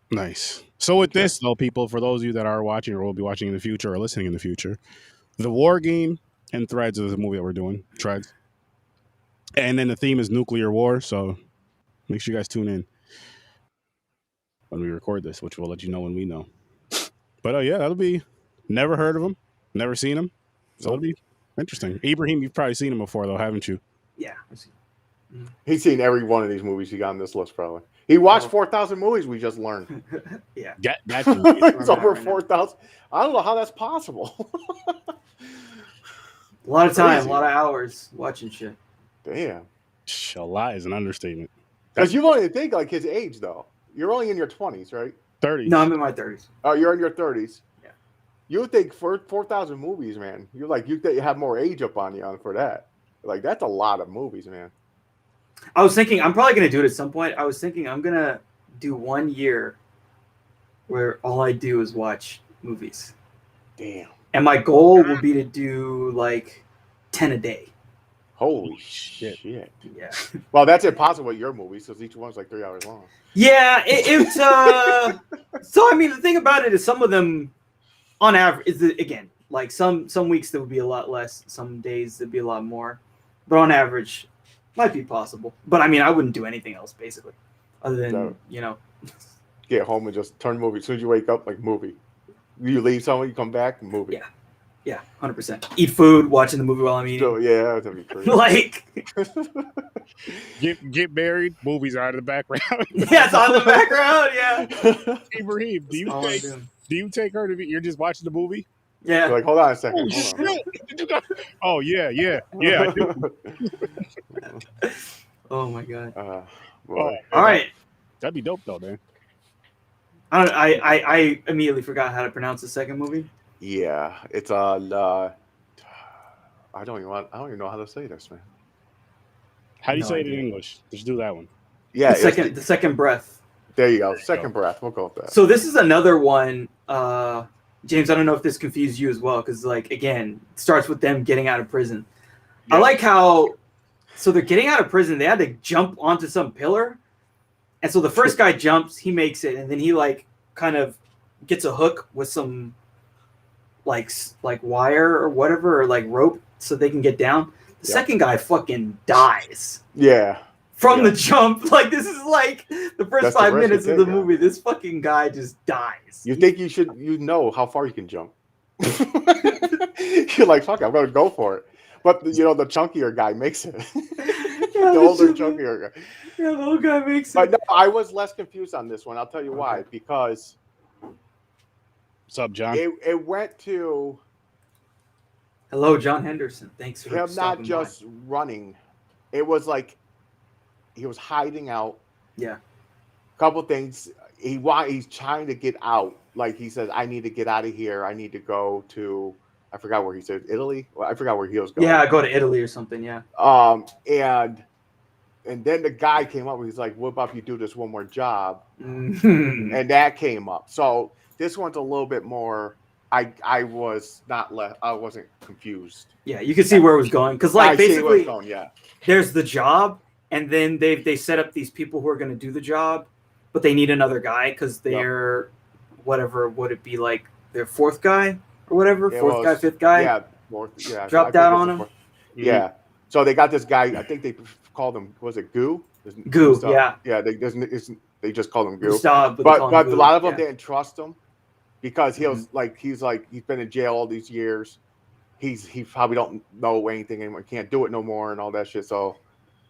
Nice. So with this though, people, for those of you that are watching or will be watching in the future or listening in the future, the war game and Threads is the movie that we're doing. Threads. And then the theme is nuclear war. So make sure you guys tune in when we record this, which we'll let you know when we know. But yeah, that'll be never heard of him, never seen him. So it'll be interesting. Ibrahim, you've probably seen him before though, haven't you? Yeah. I've seen He's seen every one of these movies he got on this list, probably. He watched 4,000 movies, we just learned. Yeah. It's over 4,000. I don't know how that's possible. A lot of time, a lot of hours watching shit. Damn. A lot is an understatement. Because you only think like his age, though. You're only in your 20s, right? 30s. No, I'm in my 30s. Oh, you're in your 30s. Yeah. You would think for 4,000 movies, man. You're like, you have more age up on you for that. Like, that's a lot of movies, man. I was thinking I'm probably gonna do it at some point. I was thinking I'm gonna do 1 year where all I do is watch movies. Damn. And my goal will be to do like 10 a day. Holy shit. Yeah. Well, that's impossible with your movies because each one's like 3 hours long. Yeah, it's so I mean the thing about it is some of them on average is again like some weeks there would be a lot less, some days there'd be a lot more. But on average, Might be possible, but I mean, I wouldn't do anything else basically, other than get home and just turn movie as soon as you wake up, like movie. You leave somewhere, you come back, movie. Yeah, 100%. Eat food, watching the movie while I'm eating. So, yeah, that'd be crazy. Like, get married, movies are in the background. yeah, it's on the background. Yeah. Ibrahim, do you take her to be? You're just watching the movie. Yeah. Like, hold on a second. Hold on. Oh yeah. I do. Oh my god. Well, all right. That'd be dope though, man. I immediately forgot how to pronounce the second movie. Yeah, it's I don't even know how to say this, man. How do you say it in English? Just do that one. Yeah, the second breath. There you go. Second breath. We'll go with that. So this is another one, James. I don't know if this confused you as well, because like again, it starts with them getting out of prison. Yeah. I like how they're getting out of prison. They had to jump onto some pillar, and so the first guy jumps, he makes it, and then he like kind of gets a hook with some like wire or whatever, or like rope, so they can get down. The second guy fucking dies. Yeah. From the jump, like this is like the first 5 minutes of the movie. This fucking guy just dies. You think you know how far you can jump? You're like, fuck, I'm gonna go for it. But the chunkier guy makes it. The older, chunkier guy. Yeah, the old guy makes it. But no, I was less confused on this one. I'll tell you why. Because what's up, John? It went to hello, John Henderson. Thanks for him not just running. It was like he was hiding out. Yeah. Couple things. He's trying to get out. Like he says, I need to get out of here. I need to go to, I forgot where he said, Italy. Well, I forgot where he was going. Yeah, go to Italy or something. Yeah. And then the guy came up and he's like, what about if you do this one more job? Mm-hmm. And that came up. So this one's a little bit more. I wasn't confused. Yeah, you can see where it was going, because like basically, yeah. There's the job, and then they set up these people who are going to do the job, but they need another guy because they're whatever would it be like their fourth guy or whatever, fifth guy. Yeah, dropped out on him. Yeah, so they got this guy. I think they called him. Was it Goo? Goo. Yeah. Yeah. They just called him Goo. Gustav, but a lot of them didn't trust him. Because he's been in jail all these years. He probably don't know anything anymore. Can't do it no more and all that shit. So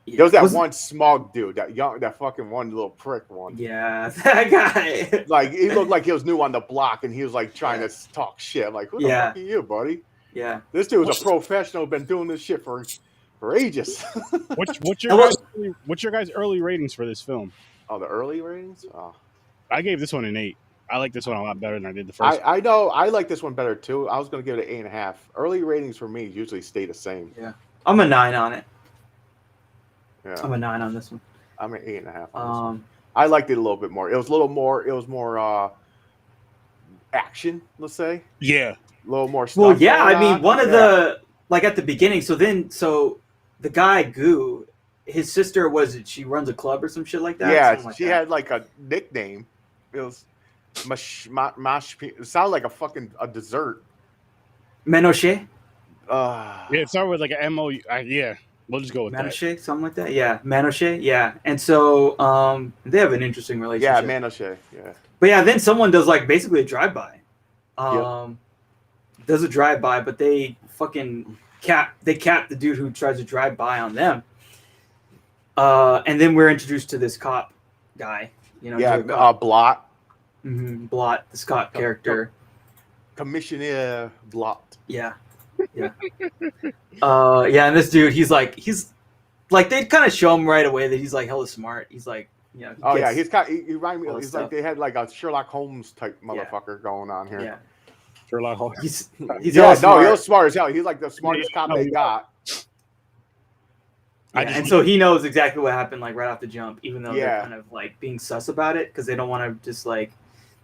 there was that one smug dude, that fucking one little prick one. Yeah, that guy. Like he looked like he was new on the block and he was like trying to talk shit. Like, who the fuck are you, buddy? Yeah. This dude's a professional, been doing this shit for ages. What's your guys' early ratings for this film? Oh, the early ratings? Oh. I gave this one an 8. I like this one a lot better than I did the first. I know. I like this one better too. I was going to give it an 8.5. Early ratings for me usually stay the same. Yeah, I'm a 9 on it. Yeah, I'm a 9 on this one. I'm an 8.5 on this one. I liked it a little bit more. It was more action, let's say. Yeah, a little more stuff. Well, yeah. I mean, one of the like at the beginning. So the guy Goo, his sister she runs a club or some shit like that. Yeah, she had like a nickname. It was. It sounded like a dessert. Menochet? Yeah, it started with like an M-O. Yeah, we'll just go with Menochet, something like that. Yeah, Menochet. Yeah, and so they have an interesting relationship. Yeah, Menochet. Yeah. But yeah, then someone does like basically a drive-by. Does a drive-by, but they fucking cap the dude who tries to drive by on them. And then we're introduced to this cop guy. Blot. Mm-hmm. Blot, the Scott character. Commissioner Blot. Yeah. And this dude, he's like they kind of show him right away that he's like hella smart. He's like, he reminds me. He's like they had like a Sherlock Holmes type motherfucker going on here. Yeah. Sherlock Holmes. He's he was smart as hell. He's like the smartest cop they got. Yeah, and so he knows exactly what happened like right off the jump, even though they're kind of like being sus about it because they don't want to just like.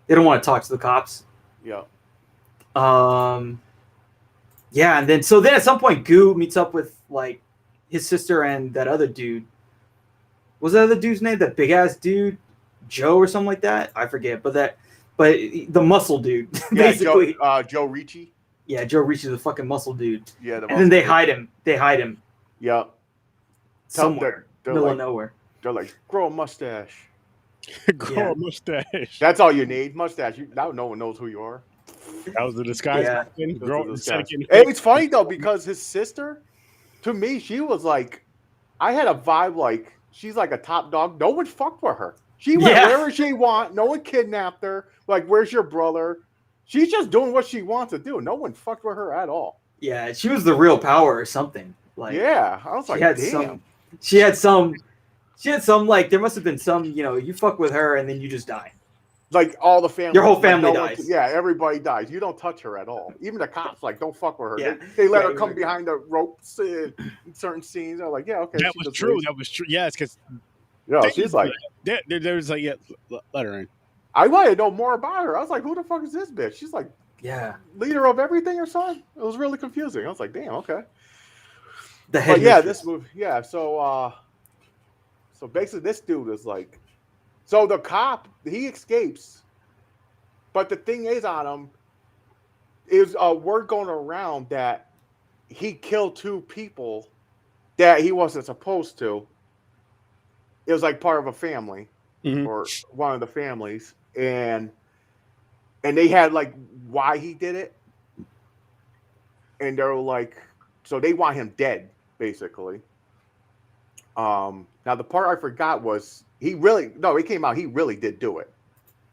They don't want to talk to the cops. Yeah. Yeah, and then at some point, Goo meets up with like his sister and that other dude. What was that other dude's name? That big ass dude, Joe or something like that. I forget, but the muscle dude, basically. Joe Ricci. Yeah, Joe Ricci's a fucking muscle dude. Yeah, and then they hide him. Yeah. somewhere, they're middle like, of nowhere. They're like, grow a mustache. Grow a mustache. That's all you need, mustache. Now no one knows who you are. That was the disguise. Yeah. Back then. Grow, instead of getting It's funny though because his sister, to me, she was like, I had a vibe like she's like a top dog. No one fucked with her. She went wherever she want. No one kidnapped her. Like, where's your brother? She's just doing what she wants to do. No one fucked with her at all. Yeah, she was the real power or something. Like, yeah, I was like, damn. She had some like there must have been some, you fuck with her and then you just die. Like all the family, your whole family dies. Yeah, everybody dies. You don't touch her at all. Even the cops like don't fuck with her. Yeah. They let her come behind the ropes in certain scenes. They're like, yeah, okay. That was true. That was true. Yes, because she's like, there's like, yeah, let her in. I wanted to know more about her. I was like, who the fuck is this bitch? She's like, leader of everything or something. It was really confusing. I was like, damn, okay. This movie, So basically, this dude is like, so the cop, he escapes, but the thing is on him is word going around that he killed 2 people that he wasn't supposed to. It was like part of a family or one of the families, and they had like why he did it, and they're like, so they want him dead basically. Now the part I forgot was it came out he really did do it.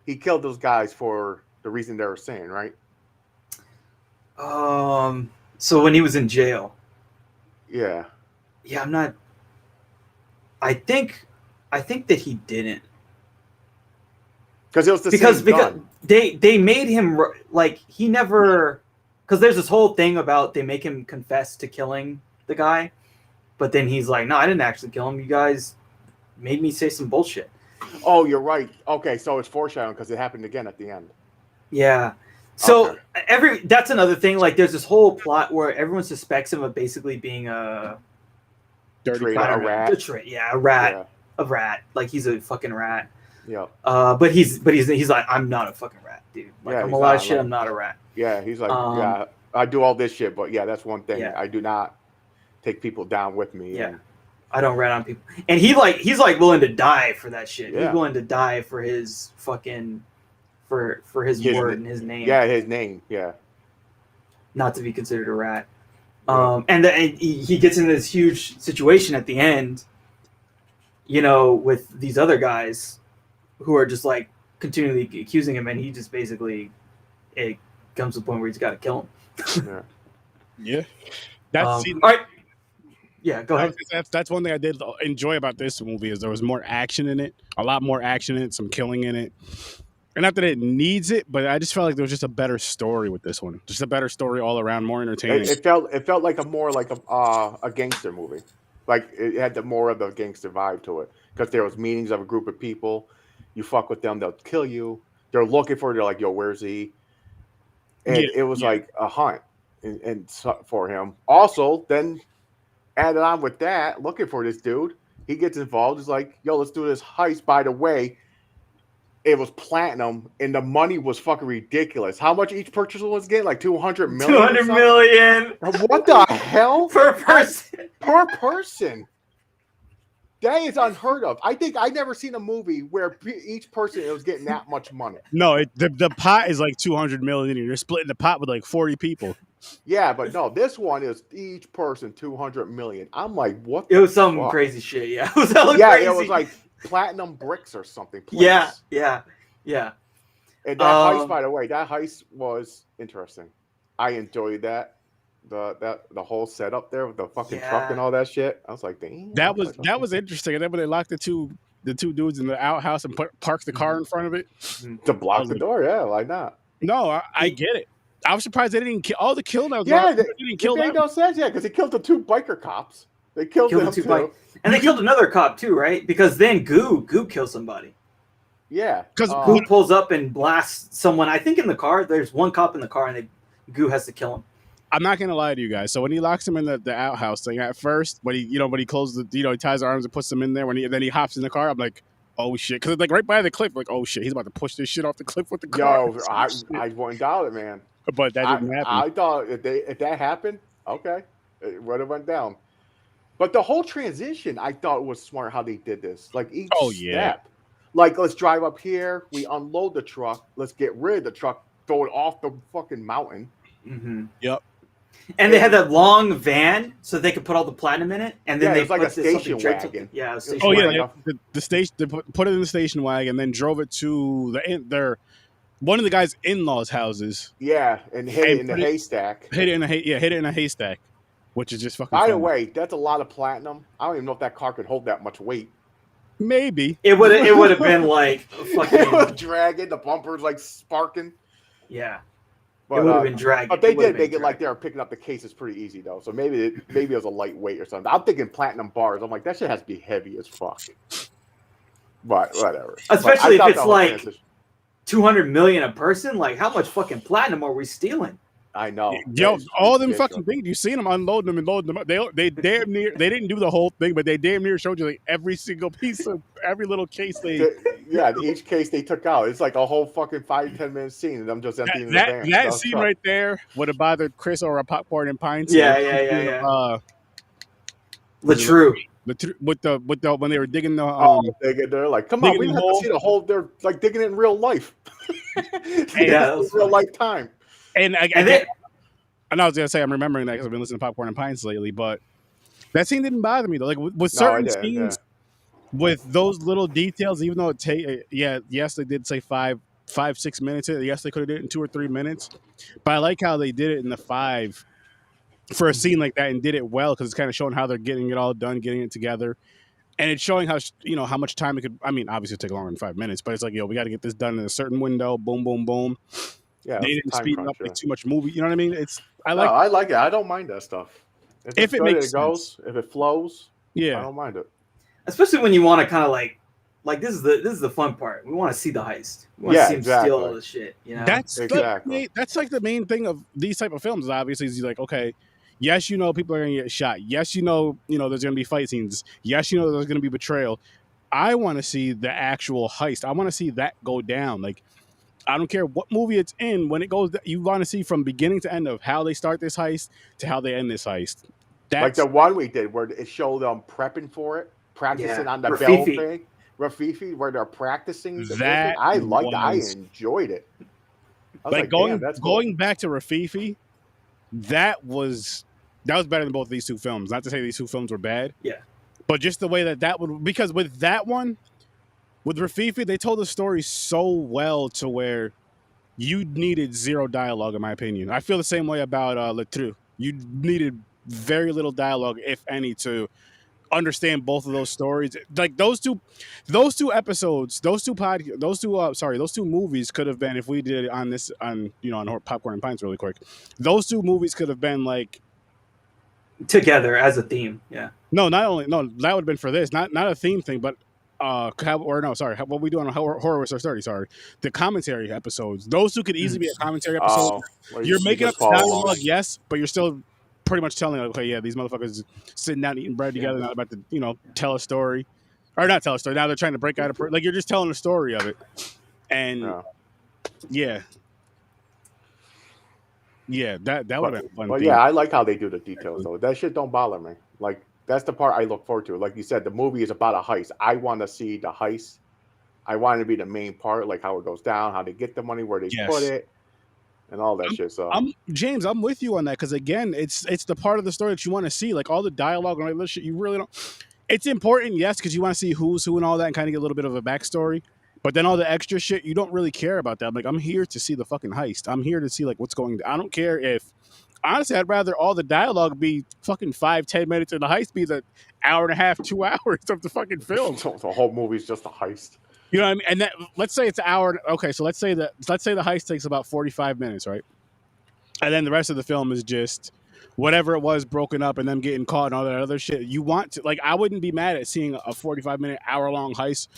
He killed those guys for the reason they were saying, right? So when he was in jail. Yeah. Yeah, I'm not. I think that he didn't. Because it was because they made him like he never. Because there's this whole thing about they make him confess to killing the guy, but then he's like, "No, I didn't actually kill him. You guys made me say some bullshit." Oh, you're right. Okay, so it's foreshadowing because it happened again at the end. Yeah. So that's another thing. Like, there's this whole plot where everyone suspects him of basically being a rat. A rat. A rat. Like, he's a fucking rat. Yeah. But he's like, I'm not a fucking rat, dude. Like, I'm a lot of shit. I'm not a rat. Yeah, he's like, I do all this shit, but that's one thing. I do not take people down with me. Yeah. I don't rat on people. And he's like willing to die for that shit. Yeah. He's willing to die for his fucking for his word and his name. Yeah, his name. Yeah. Not to be considered a rat. And he gets into this huge situation at the end, with these other guys who are just like continually accusing him, and he just basically it comes to the point where he's got to kill him. Yeah. That's all right. Yeah, go ahead. That's one thing I did enjoy about this movie is there was more action in it, a lot more action in it, some killing in it. And not that it needs it, but I just felt like there was just a better story with this one. Just a better story all around, more entertaining. It felt like a gangster movie. Like it had more of the gangster vibe to it because there was meetings of a group of people. You fuck with them, they'll kill you. They're looking for. They're like, yo, where's he? And it was like a hunt and for him. Also, then added on with that, looking for this dude, he gets involved. He's like, yo, let's do this heist. By the way, it was platinum, and the money was fucking ridiculous. How much each purchase was getting? Like 200 million? 200 million. What the hell? Per person. Per person. That is unheard of. I think I've never seen a movie where each person was getting that much money. No, the pot is like 200 million, and you're splitting the pot with like 40 people. Yeah, but no, this one is each person 200 million. I'm like, what? It was some crazy shit. Yeah, it was crazy. It was like platinum bricks or something. Yeah. And that heist, by the way, that heist was interesting. I enjoyed that. The whole setup there with the fucking truck and all that shit. I was like, damn. That was interesting. And then when they locked the two dudes in the outhouse and parked the car in front of it to block the door, why not? No, I get it. I was surprised they didn't kill all the kill now. Yeah, they didn't kill them. It made no sense. Yeah, because they killed the 2 biker cops. They killed them too. And they killed another cop too, right? Because then Goo kills somebody. Yeah, because Goo pulls up and blasts someone. I think in the car. There's one cop in the car, and Goo has to kill him. I'm not gonna lie to you guys. So when he locks him in the outhouse thing at first, when he closes he ties his arms and puts him in there. Then he hops in the car. I'm like, oh shit, because like right by the cliff, like oh shit, he's about to push this shit off the cliff with the car. Yo, I wouldn't doubt it, man. But that didn't happen. I thought if that happened, okay, it would have went down. But the whole transition, I thought was smart how they did this. Like each yeah. step, like let's drive up here, we unload the truck, let's get rid of the truck, throw it off the fucking mountain. Mm-hmm. Yep. And they had that long van, so they could put all the platinum in it, and then Yeah, they it was like put a station wagon. Yeah, a was station Oh wagon. yeah, the station. They put it in the station wagon, and then drove it to one of the guy's in-laws' houses. Yeah, and hit it in the haystack. Hit it in a haystack, which is just fucking. By the fun. way, that's a lot of platinum. I don't even know if that car could hold that much weight. Maybe It would have been like a It was fucking dragging, the bumpers like sparking. yeah. But, It would have been dragging. But they did make it like they were picking up the cases pretty easy though. So maybe it was a lightweight or something. I'm thinking platinum bars. I'm like, that shit has to be heavy as fuck. But whatever. Especially but if it's like 200 million a person. Like, how much fucking platinum are we stealing? I know. Yo, all them fucking things. You seen them unloading them and loading them up. They damn near. They didn't do the whole thing, but they damn near showed you like every single piece of every little case Yeah, each case they took out. It's like a whole fucking 5-10 minute scene, and I'm just emptying the van. That scene right there would have bothered Chris or a popcorn and pints. Yeah. LINKTREE. With the when they were digging the they're like, come on, we have to see the whole. They're like digging it in real life. Yeah, in real life time. And I was gonna say I'm remembering that because I've been listening to Popcorn and Pints lately, but that scene didn't bother me though. Like with certain scenes, with those little details, even though yes, they did say 5-6 minutes. Yes, they could have did it in 2 or 3 minutes, but I like how they did it in the 5 for a scene like that and did it well because it's kind of showing how they're getting it all done, getting it together, and it's showing how how much time it could. I mean, obviously it'd take longer than 5 minutes, but it's like we got to get this done in a certain window. Boom, boom, boom. Yeah, they didn't speed up like too much movie. You know what I mean? I like it. I don't mind that stuff. If it makes sense. If it flows, yeah, I don't mind it. Especially when you want to kind of like this is the fun part. We want to see the heist. We want to see him steal all the shit. You know, that's like the main thing of these type of films. Obviously, is you're like, okay, yes, people are gonna get shot. Yes, there's gonna be fight scenes. Yes, there's gonna be betrayal. I want to see the actual heist. I want to see that go down. Like, I don't care what movie it's in. When it goes, you want to see from beginning to end of how they start this heist to how they end this heist. That's like the one we did where it showed them prepping for it, practicing on the bell thing. Rafifi, where they're practicing. I liked it. I enjoyed it. Like going back to Rafifi, that was better than both of these two films. Not to say these two films were bad. Yeah. But just the way that would, because with that one, with Rafifi, they told the story so well to where you needed zero dialogue, in my opinion. I feel the same way about LINKTREE. You needed very little dialogue, if any, to understand both of those stories. Like those two episodes, those two movies could have been, if we did it on Popcorn and Pints really quick, those two movies could have been like together as a theme. Yeah. No, that would have been for this, not a theme thing, but what we do on Horror Wars 30, the commentary episodes. Those two could easily be a commentary episode. You're making up the dialogue, yes, but you're still pretty much telling, okay, yeah, these motherfuckers sitting down eating bread together, not about to, tell a story. Or not tell a story. Now they're trying to break out like you're just telling a story of it. And yeah, that would have been fun. But yeah, I like how they do the details though. That shit don't bother me. Like, that's the part I look forward to. Like you said, the movie is about a heist. I want to see the heist. I want it to be the main part, like how it goes down, how they get the money, where they put it, and all that shit. So, James, I'm with you on that because again, it's the part of the story that you want to see, like all the dialogue and all that shit. You really don't. It's important, yes, because you want to see who's who and all that, and kind of get a little bit of a backstory. But then all the extra shit, you don't really care about that. I'm like, I'm here to see the fucking heist. I'm here to see like what's going on. I don't care if. Honestly, I'd rather all the dialogue be fucking 5-10 minutes and the heist be the hour and a half, 2 hours of the fucking film. So the whole movie's just a heist. You know what I mean? And that, let's say it's an hour. Okay, so let's say the heist takes about 45 minutes, right? And then the rest of the film is just whatever it was broken up and them getting caught and all that other shit. You want to, like, I wouldn't be mad at seeing a 45-minute, hour-long heist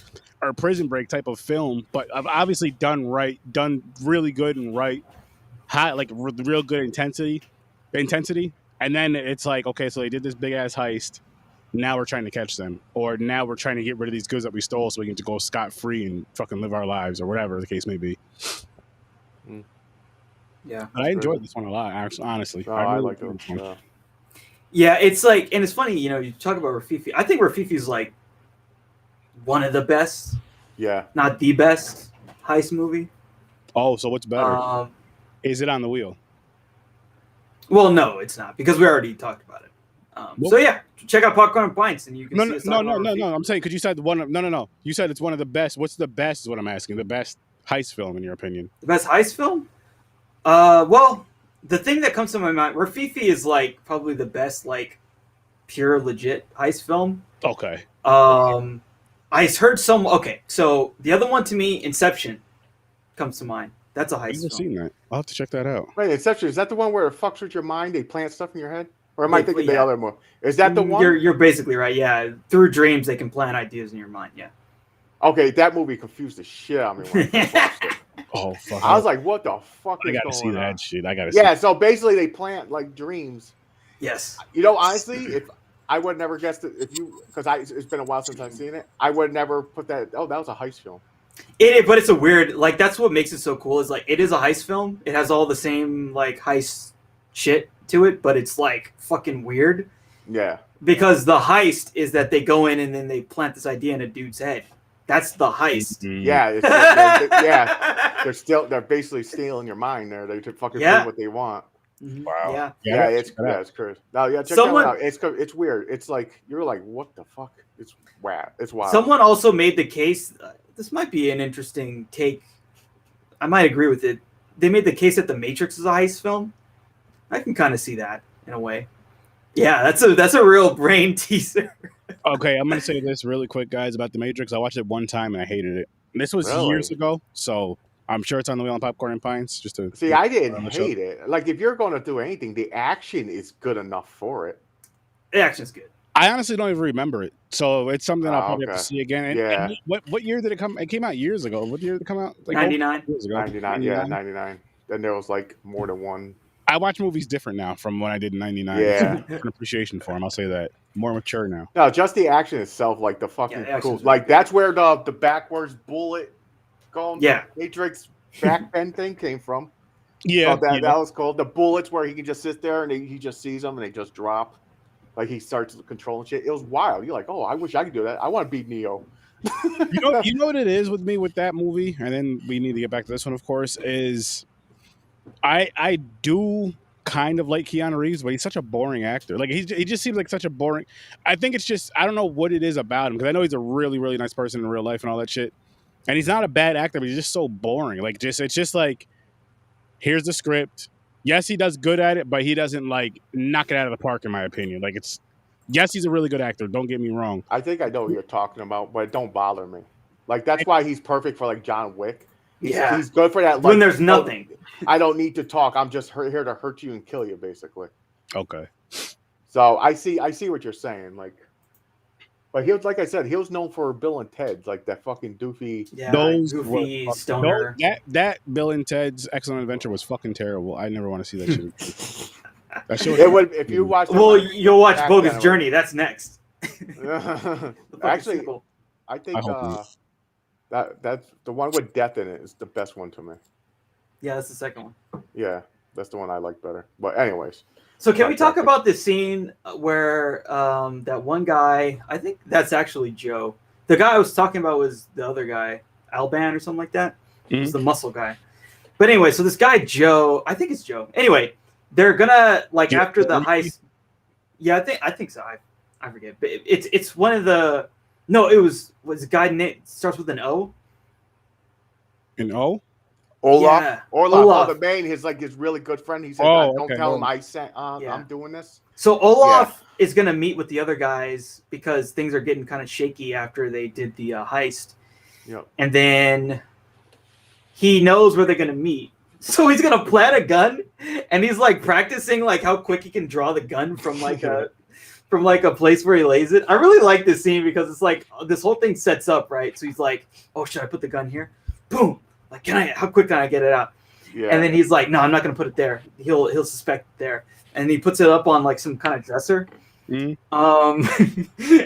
or Prison Break type of film, but I've obviously done really good and right, high, like real good intensity, and then it's like, okay, so they did this big ass heist. Now we're trying to catch them, or now we're trying to get rid of these goods that we stole so we can go scot free and fucking live our lives, or whatever the case may be. Yeah, but I enjoyed this one a lot, honestly. I like it. Yeah, it's like, and it's funny, you talk about Rafifi. I think Rafifi's like one of the best, Yeah. not the best heist movie. Oh, so what's better? Is it on the wheel? Well, no, it's not, because we already talked about it. So yeah, check out Popcorn and Pints, and you can see us talk about Rafifi. No. I'm saying, because you said no. You said it's one of the best. What's the best? Is what I'm asking. The best heist film, in your opinion? The best heist film? Well, the thing that comes to my mind, Rafifi is like probably the best, like, pure legit heist film. Okay. I heard some. Okay, so the other one to me, Inception, comes to mind. That's a heist I've never film. seen that. I'll have to check that out. Wait, Inception, is that the one where it fucks with your mind? They plant stuff in your head? Or am I thinking Yeah. the other one? Is that the one? You're basically right. Yeah, through dreams they can plant ideas in your mind. Yeah. Okay, that movie confused the shit out of me when I first watched it. Oh fuck! I was like, what the fuck I is gotta see going that on? shit. I gotta see. Yeah, so basically they plant like dreams. Yes. Honestly, if I would never guessed it, because it's been a while since I've seen it, I would never put that. Oh, that was a heist film. But it's a weird, like, that's what makes it so cool, is like it is a heist film. It has all the same like heist shit to it, but it's like fucking weird. Yeah. Because the heist is that they go in and then they plant this idea in a dude's head. That's the heist. Mm. Yeah, they're basically stealing your mind there. They fucking do what they want. Wow. Yeah. It's crazy. No, yeah, check Someone- that out. It's weird. It's like you're like, what the fuck? It's wild. Someone also made the case. This might be an interesting take. I might agree with it. They made the case that The Matrix is a heist film. I can kind of see that in a way. Yeah, that's a real brain teaser. Okay, I'm gonna say this really quick, guys, about The Matrix. I watched it one time and I hated it. This was years ago, so I'm sure it's on the wheel on Popcorn and Pints. Just to see, I didn't hate it. Like, if you're going to do anything, the action is good enough for it. The action's good. I honestly don't even remember it, so it's something I'll probably have to see again. And what year did it come? It came out years ago. What year did it come out? Like 99. Years ago. 99. Yeah, 99. Then there was like more than one. I watch movies different now from when I did in 99. Yeah. An appreciation for them. I'll say that. More mature now. No, just the action itself, like the fucking cool. Like, that's where the backwards bullet going. Yeah. Matrix backbend thing came from. Yeah. So that was cool. The bullets where he can just sit there and he just sees them and they just drop. Like, he starts controlling shit. It was wild. You're like, oh, I wish I could do that. I want to beat Neo. You know what it is with me with that movie, and then we need to get back to this one, of course, is I do kind of like Keanu Reeves, but he's such a boring actor. Like, he just seems like such a boring. I think it's just, I don't know what it is about him, because I know he's a really, really nice person in real life and all that shit. And he's not a bad actor, but he's just so boring. Like, it's just like, here's the script. Yes, he does good at it, but he doesn't like knock it out of the park, in my opinion. Like, yes, he's a really good actor. Don't get me wrong. I think I know what you're talking about, but it don't bother me. Like, that's why he's perfect for like John Wick. He's good for that. Like, when there's nothing. I don't need to talk. I'm just here to hurt you and kill you, basically. Okay. So I see what you're saying. Like, but he was, like I said, he was known for Bill and Ted's, like that fucking doofy. Yeah, goofy stoner. That Bill and Ted's Excellent Adventure was fucking terrible. I never want to see that shit. That shit it would if you watch. Well, you'll watch Bogus Journey. That's next. Actually, I think that's the one with death in it is the best one to me. Yeah, that's the second one. Yeah, that's the one I like better. But anyways. So can we talk about the scene where that one guy, I think that's actually Joe. The guy I was talking about was the other guy, Alban or something like that. It was the muscle guy. But anyway, so this guy Joe, I think it's Joe. Anyway, they're gonna like after the heist. Yeah, I think so. I forget. But it's one of the it was a guy named starts with an O. An O? Olaf, Yeah. Olaf. The main, his really good friend. He said, "Don't tell him I sent. I'm doing this." So Olaf is gonna meet with the other guys because things are getting kind of shaky after they did the heist. Yep. And then he knows where they're gonna meet, so he's gonna plant a gun, and he's like practicing like how quick he can draw the gun from like a place where he lays it. I really like this scene because it's like this whole thing sets up right. So he's like, "Oh, should I put the gun here?" Boom. Like, how quick can I get it out? Yeah. And then he's like, no, I'm not going to put it there. He'll suspect it there. And he puts it up on like some kind of dresser. Mm-hmm.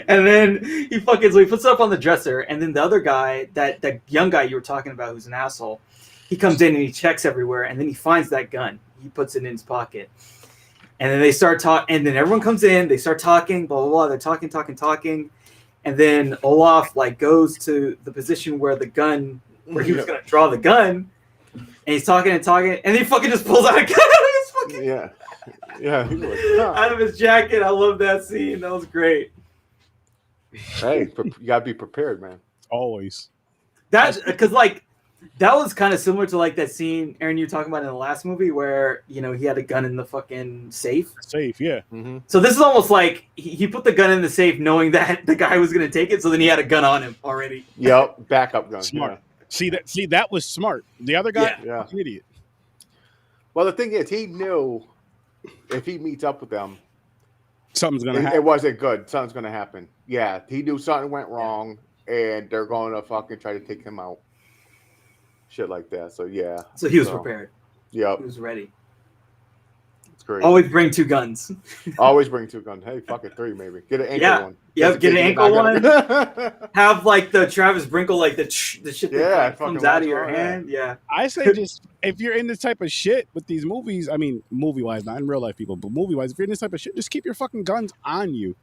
And then he puts it up on the dresser. And then the other guy, that young guy you were talking about who's an asshole, he comes in and he checks everywhere. And then he finds that gun. He puts it in his pocket. And then they start talking, and then everyone comes in. They start talking, blah blah blah. They're talking, and then Olaf like goes to the position where the gun, where he was gonna draw the gun, and he's talking, and he fucking just pulls out a gun out of his fucking out of his jacket. I love that scene. That was great. Hey, you gotta be prepared, man. Always. That's because like that was kind of similar to like that scene, Aaron, you were talking about in the last movie where he had a gun in the fucking safe. Safe, yeah. Mm-hmm. So this is almost like he put the gun in the safe knowing that the guy was gonna take it, so then he had a gun on him already. Yep, backup gun. Smart. Yeah. See that was smart. The other guy, an idiot. Well, the thing is, he knew if he meets up with them, something's gonna happen. It wasn't good. Something's gonna happen. Yeah, he knew something went wrong, and they're going to fucking try to take him out. Shit like that. So yeah. So he was prepared. Yep. He was ready. It's great. Always bring 2 guns. Always bring 2 guns. Hey, fuck it, 3 maybe. Get an ankle one. Yep, get an ankle one. Have like the Travis Brinkle, like the shit that comes out of your hand. Yeah. I say just if you're in this type of shit with these movies, I mean movie wise, not in real life people, but movie wise, if you're in this type of shit, just keep your fucking guns on you.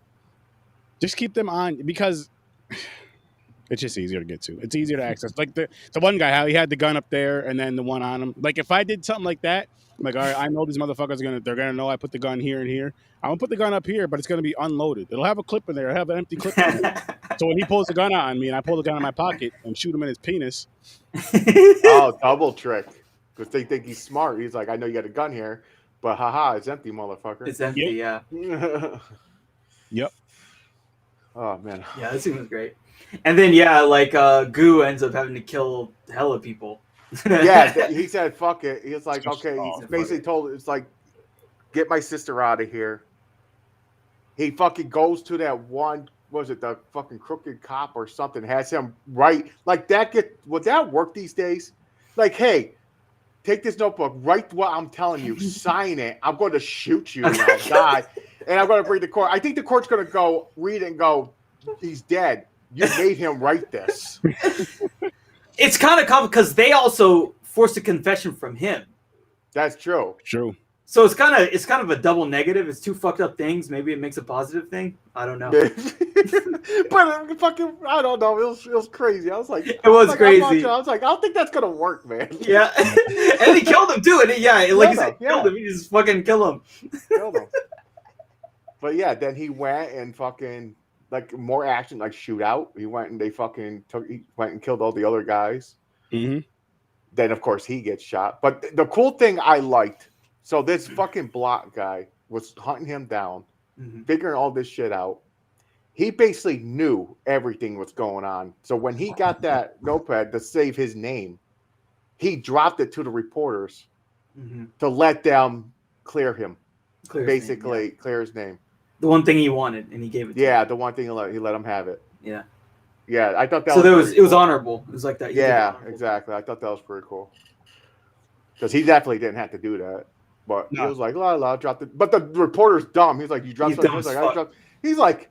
Just keep them on because it's just easier to get to. It's easier to access. Like the one guy, how he had the gun up there and then the one on him. Like if I did something like that, I'm like, all right, I know these motherfuckers they're gonna know I put the gun here and here. I'm gonna put the gun up here, but it's gonna be unloaded. It'll have a clip in there. It'll have an empty clip in there. So when he pulls the gun out on me and I pull the gun in my pocket and shoot him in his penis. Oh, double trick. Because they think he's smart. He's like, I know you got a gun here, but haha, it's empty, motherfucker. It's empty, yeah. Yep. Oh man. Yeah, this scene was great. And then like Goo ends up having to kill hella people. Yeah, he said fuck it. He was like, okay, Oh, he basically told it's like, get my sister out of here. He fucking goes to that one, was it the fucking crooked cop or something, has him write like that. Would that work these days? Like, hey, take this notebook, write what I'm telling you, sign it. I'm going to shoot you now, die, and I'm going to bring the court. I think the court's going to go read it and go, he's dead. You made him write this. It's kind of common because they also forced a confession from him. That's true. True. So it's kind of a double negative. It's 2 fucked up things. Maybe it makes a positive thing. I don't know. But fucking, I don't know. It was crazy. I was like, it was crazy. I was like, I don't think that's gonna work, man. Yeah, and he killed him too. And like he said, killed him. He just fucking kill him. Killed him. But yeah, then he went and fucking like more action, like shootout. He went and he went and killed all the other guys. Mm-hmm. Then of course he gets shot. But the cool thing I liked, so this fucking block guy was hunting him down, figuring all this shit out. He basically knew everything was going on. So when he got that notepad to save his name, he dropped it to the reporters to let them clear him. Clear his name. The one thing he wanted, and he gave it to him. The one thing he let him have it. Yeah. Yeah, I thought that it was honorable. It was like that. Yeah, exactly. I thought that was pretty cool. Because he definitely didn't have to do that. But he was like, la, dropped it. But the reporter's dumb. He's like, you dropped something. He's like,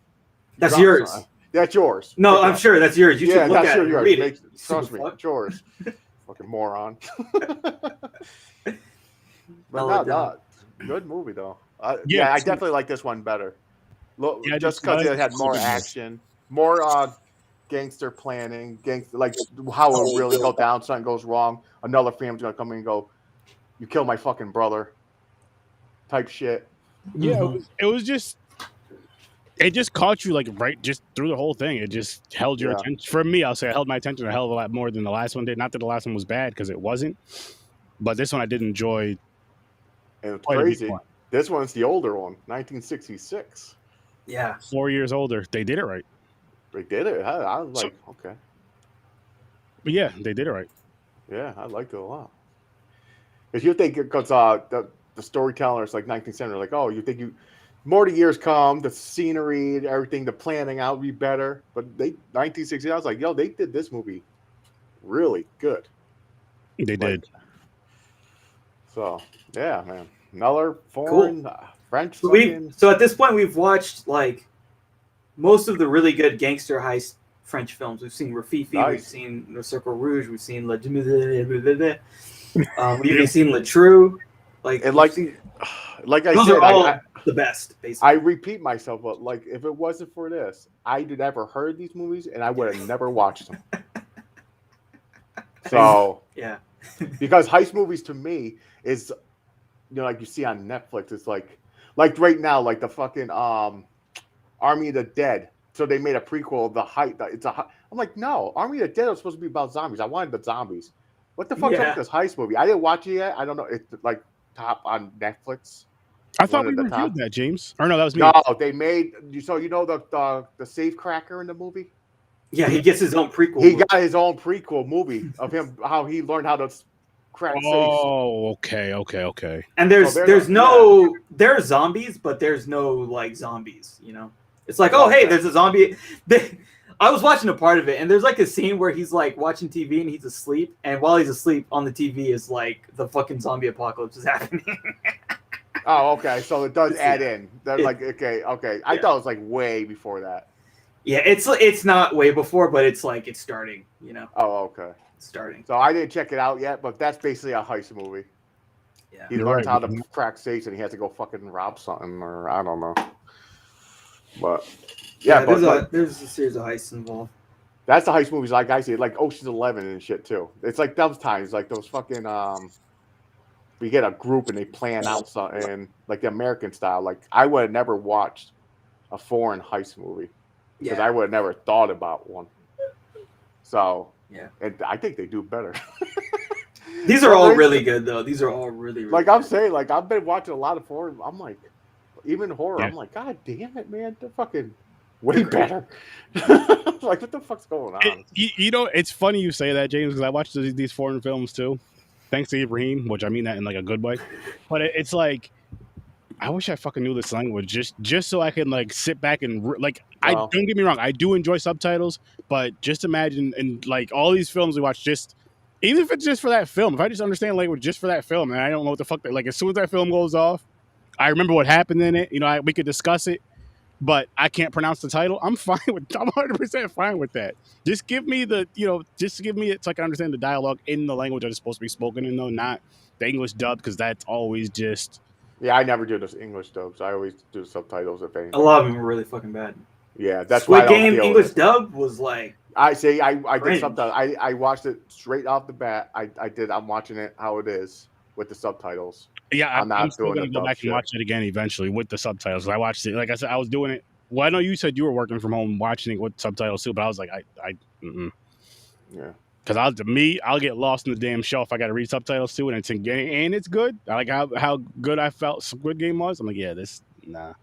that's yours. Something. That's yours. No, I'm sure that's yours. You should look at it and read it. Trust me, it's yours. Fucking moron. But no, good movie though. I definitely like this one better. Look, just because it had more action, more gangster planning, like how it will really go down. Something goes wrong, another family's gonna come in and go, "You killed my fucking brother," type shit. Yeah, it was just. It just caught you like right just through the whole thing. It just held your attention. For me, I'll say it held my attention a hell of a lot more than the last one did. Not that the last one was bad because it wasn't, but this one I did enjoy. And it's crazy. This one's the older one, 1966. Yeah, 4 years older. They did it right. They did it. I was like, okay. But yeah, they did it right. Yeah, I liked it a lot. If you think, because the storyteller is like 1970, like, oh, you think more the years come, the scenery, everything, the planning out would be better. But 1960, I was like, yo, they did this movie really good. They did. So, yeah, man. Another foreign, French. So at this point, we've watched like most of the really good gangster heist French films. We've seen Rafifi, we've seen Le Cercle Rouge, we've seen we've even seen Le True. Like, And like I those said, are all the best. Basically, I repeat myself, but like if it wasn't for this, I'd never heard these movies and I would have never watched them. So yeah, because heist movies to me is, like you see on Netflix, it's like right now, like the fucking Army of the Dead. So they made a prequel of the height. I'm like, no, Army of the Dead was supposed to be about zombies. I wanted the zombies. What the fuck's up with this heist movie? I didn't watch it yet. I don't know. It's like top on Netflix. I thought we reviewed that, James. Or no, that was me. No, they made the safe cracker in the movie. Yeah, he gets his own prequel. He got his own prequel movie of him, how he learned how to crack safes. Oh, okay. And there's zombies, but there's no like zombies. It's like, oh hey, there's a zombie. I was watching a part of it, and there's like a scene where he's like watching TV and he's asleep, and while he's asleep on the TV is like the fucking zombie apocalypse is happening. Oh, okay. So it does add in. They're like, okay. I thought it was like way before that. Yeah, it's not way before, but it's like it's starting. Oh, okay. It's starting. So I didn't check it out yet, but that's basically a heist movie. Yeah. He learns how to crack safes, and he has to go fucking rob something, or I don't know. But there's a series of heists involved. That's the heist movies like I see, like Ocean's 11 and shit too. It's like those times, like those fucking we get a group and they plan out something like the American style. Like I would have never watched a foreign heist movie because I would have never thought about one. So and I think they do better. These are all really good though. These are all really like good. I'm saying, like I've been watching a lot of foreign. I'm like, even horror. I'm like, God damn it, man, they're fucking way better. Like, what the fuck's going on? It's funny you say that, James, because I watched these foreign films too. Thanks to Ibrahim, which I mean that in like a good way. But it's like, I wish I fucking knew this language just so I can like sit back and like. Don't get me wrong, I do enjoy subtitles, but just imagine and like all these films we watch, just even if it's just for that film, if I just understand language just for that film, and I don't know what the fuck like as soon as that film goes off, I remember what happened in it. We could discuss it, but I can't pronounce the title. I'm 100% fine with that. Just give me just give me it so I can understand the dialogue in the language that is supposed to be spoken in, though, not the English dub, because that's always just. Yeah, I never do this English dubs. I always do subtitles if anything. A lot of them are really fucking bad. Yeah, that's Squid why Game English dub was like. I did subtitles. I watched it straight off the bat. I'm watching it how it is with the subtitles. Yeah, I'm still going to go back and watch it again eventually with the subtitles. I watched it. Like I said, I was doing it. Well, I know you said you were working from home watching it with subtitles too, but I was like, yeah. Because I'll get lost in the damn show if I got to read subtitles too, and it's good. I like how good I felt Squid Game was. I'm like, nah.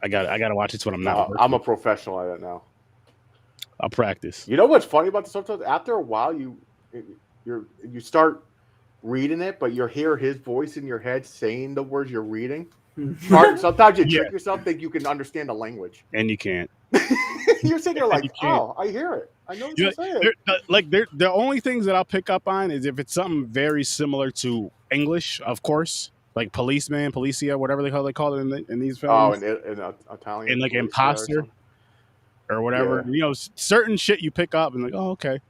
I got to watch it when I'm not. I'm a professional at it now. I'll practice. You know what's funny about the subtitles? After a while, you start reading it, but you hear his voice in your head saying the words you're reading. Sometimes you trick yourself, think you can understand the language, and you can't. You're sitting there like, oh, I hear it. I know what you're saying. The only things that I'll pick up on is if it's something very similar to English, of course, like policeman, policia, whatever they call it in these films. Oh, in Italian, and like imposter or whatever. Yeah. Certain shit you pick up and like, oh, okay.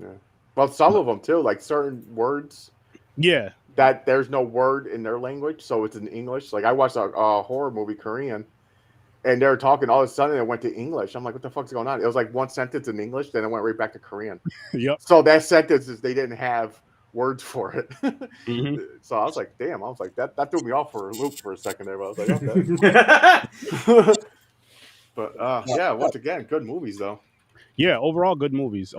Yeah. Well, some of them too, like certain words. Yeah. That there's no word in their language, so it's in English. Like I watched a horror movie, Korean, and they were talking. All of a sudden, it went to English. I'm like, what the fuck's going on? It was like one sentence in English, then it went right back to Korean. Yep. So that sentence is they didn't have words for it. Mm-hmm. So I was like, damn. I was like, that threw me off for a loop for a second there. But I was like, okay. But yeah, once again, good movies though. Yeah, overall good movies.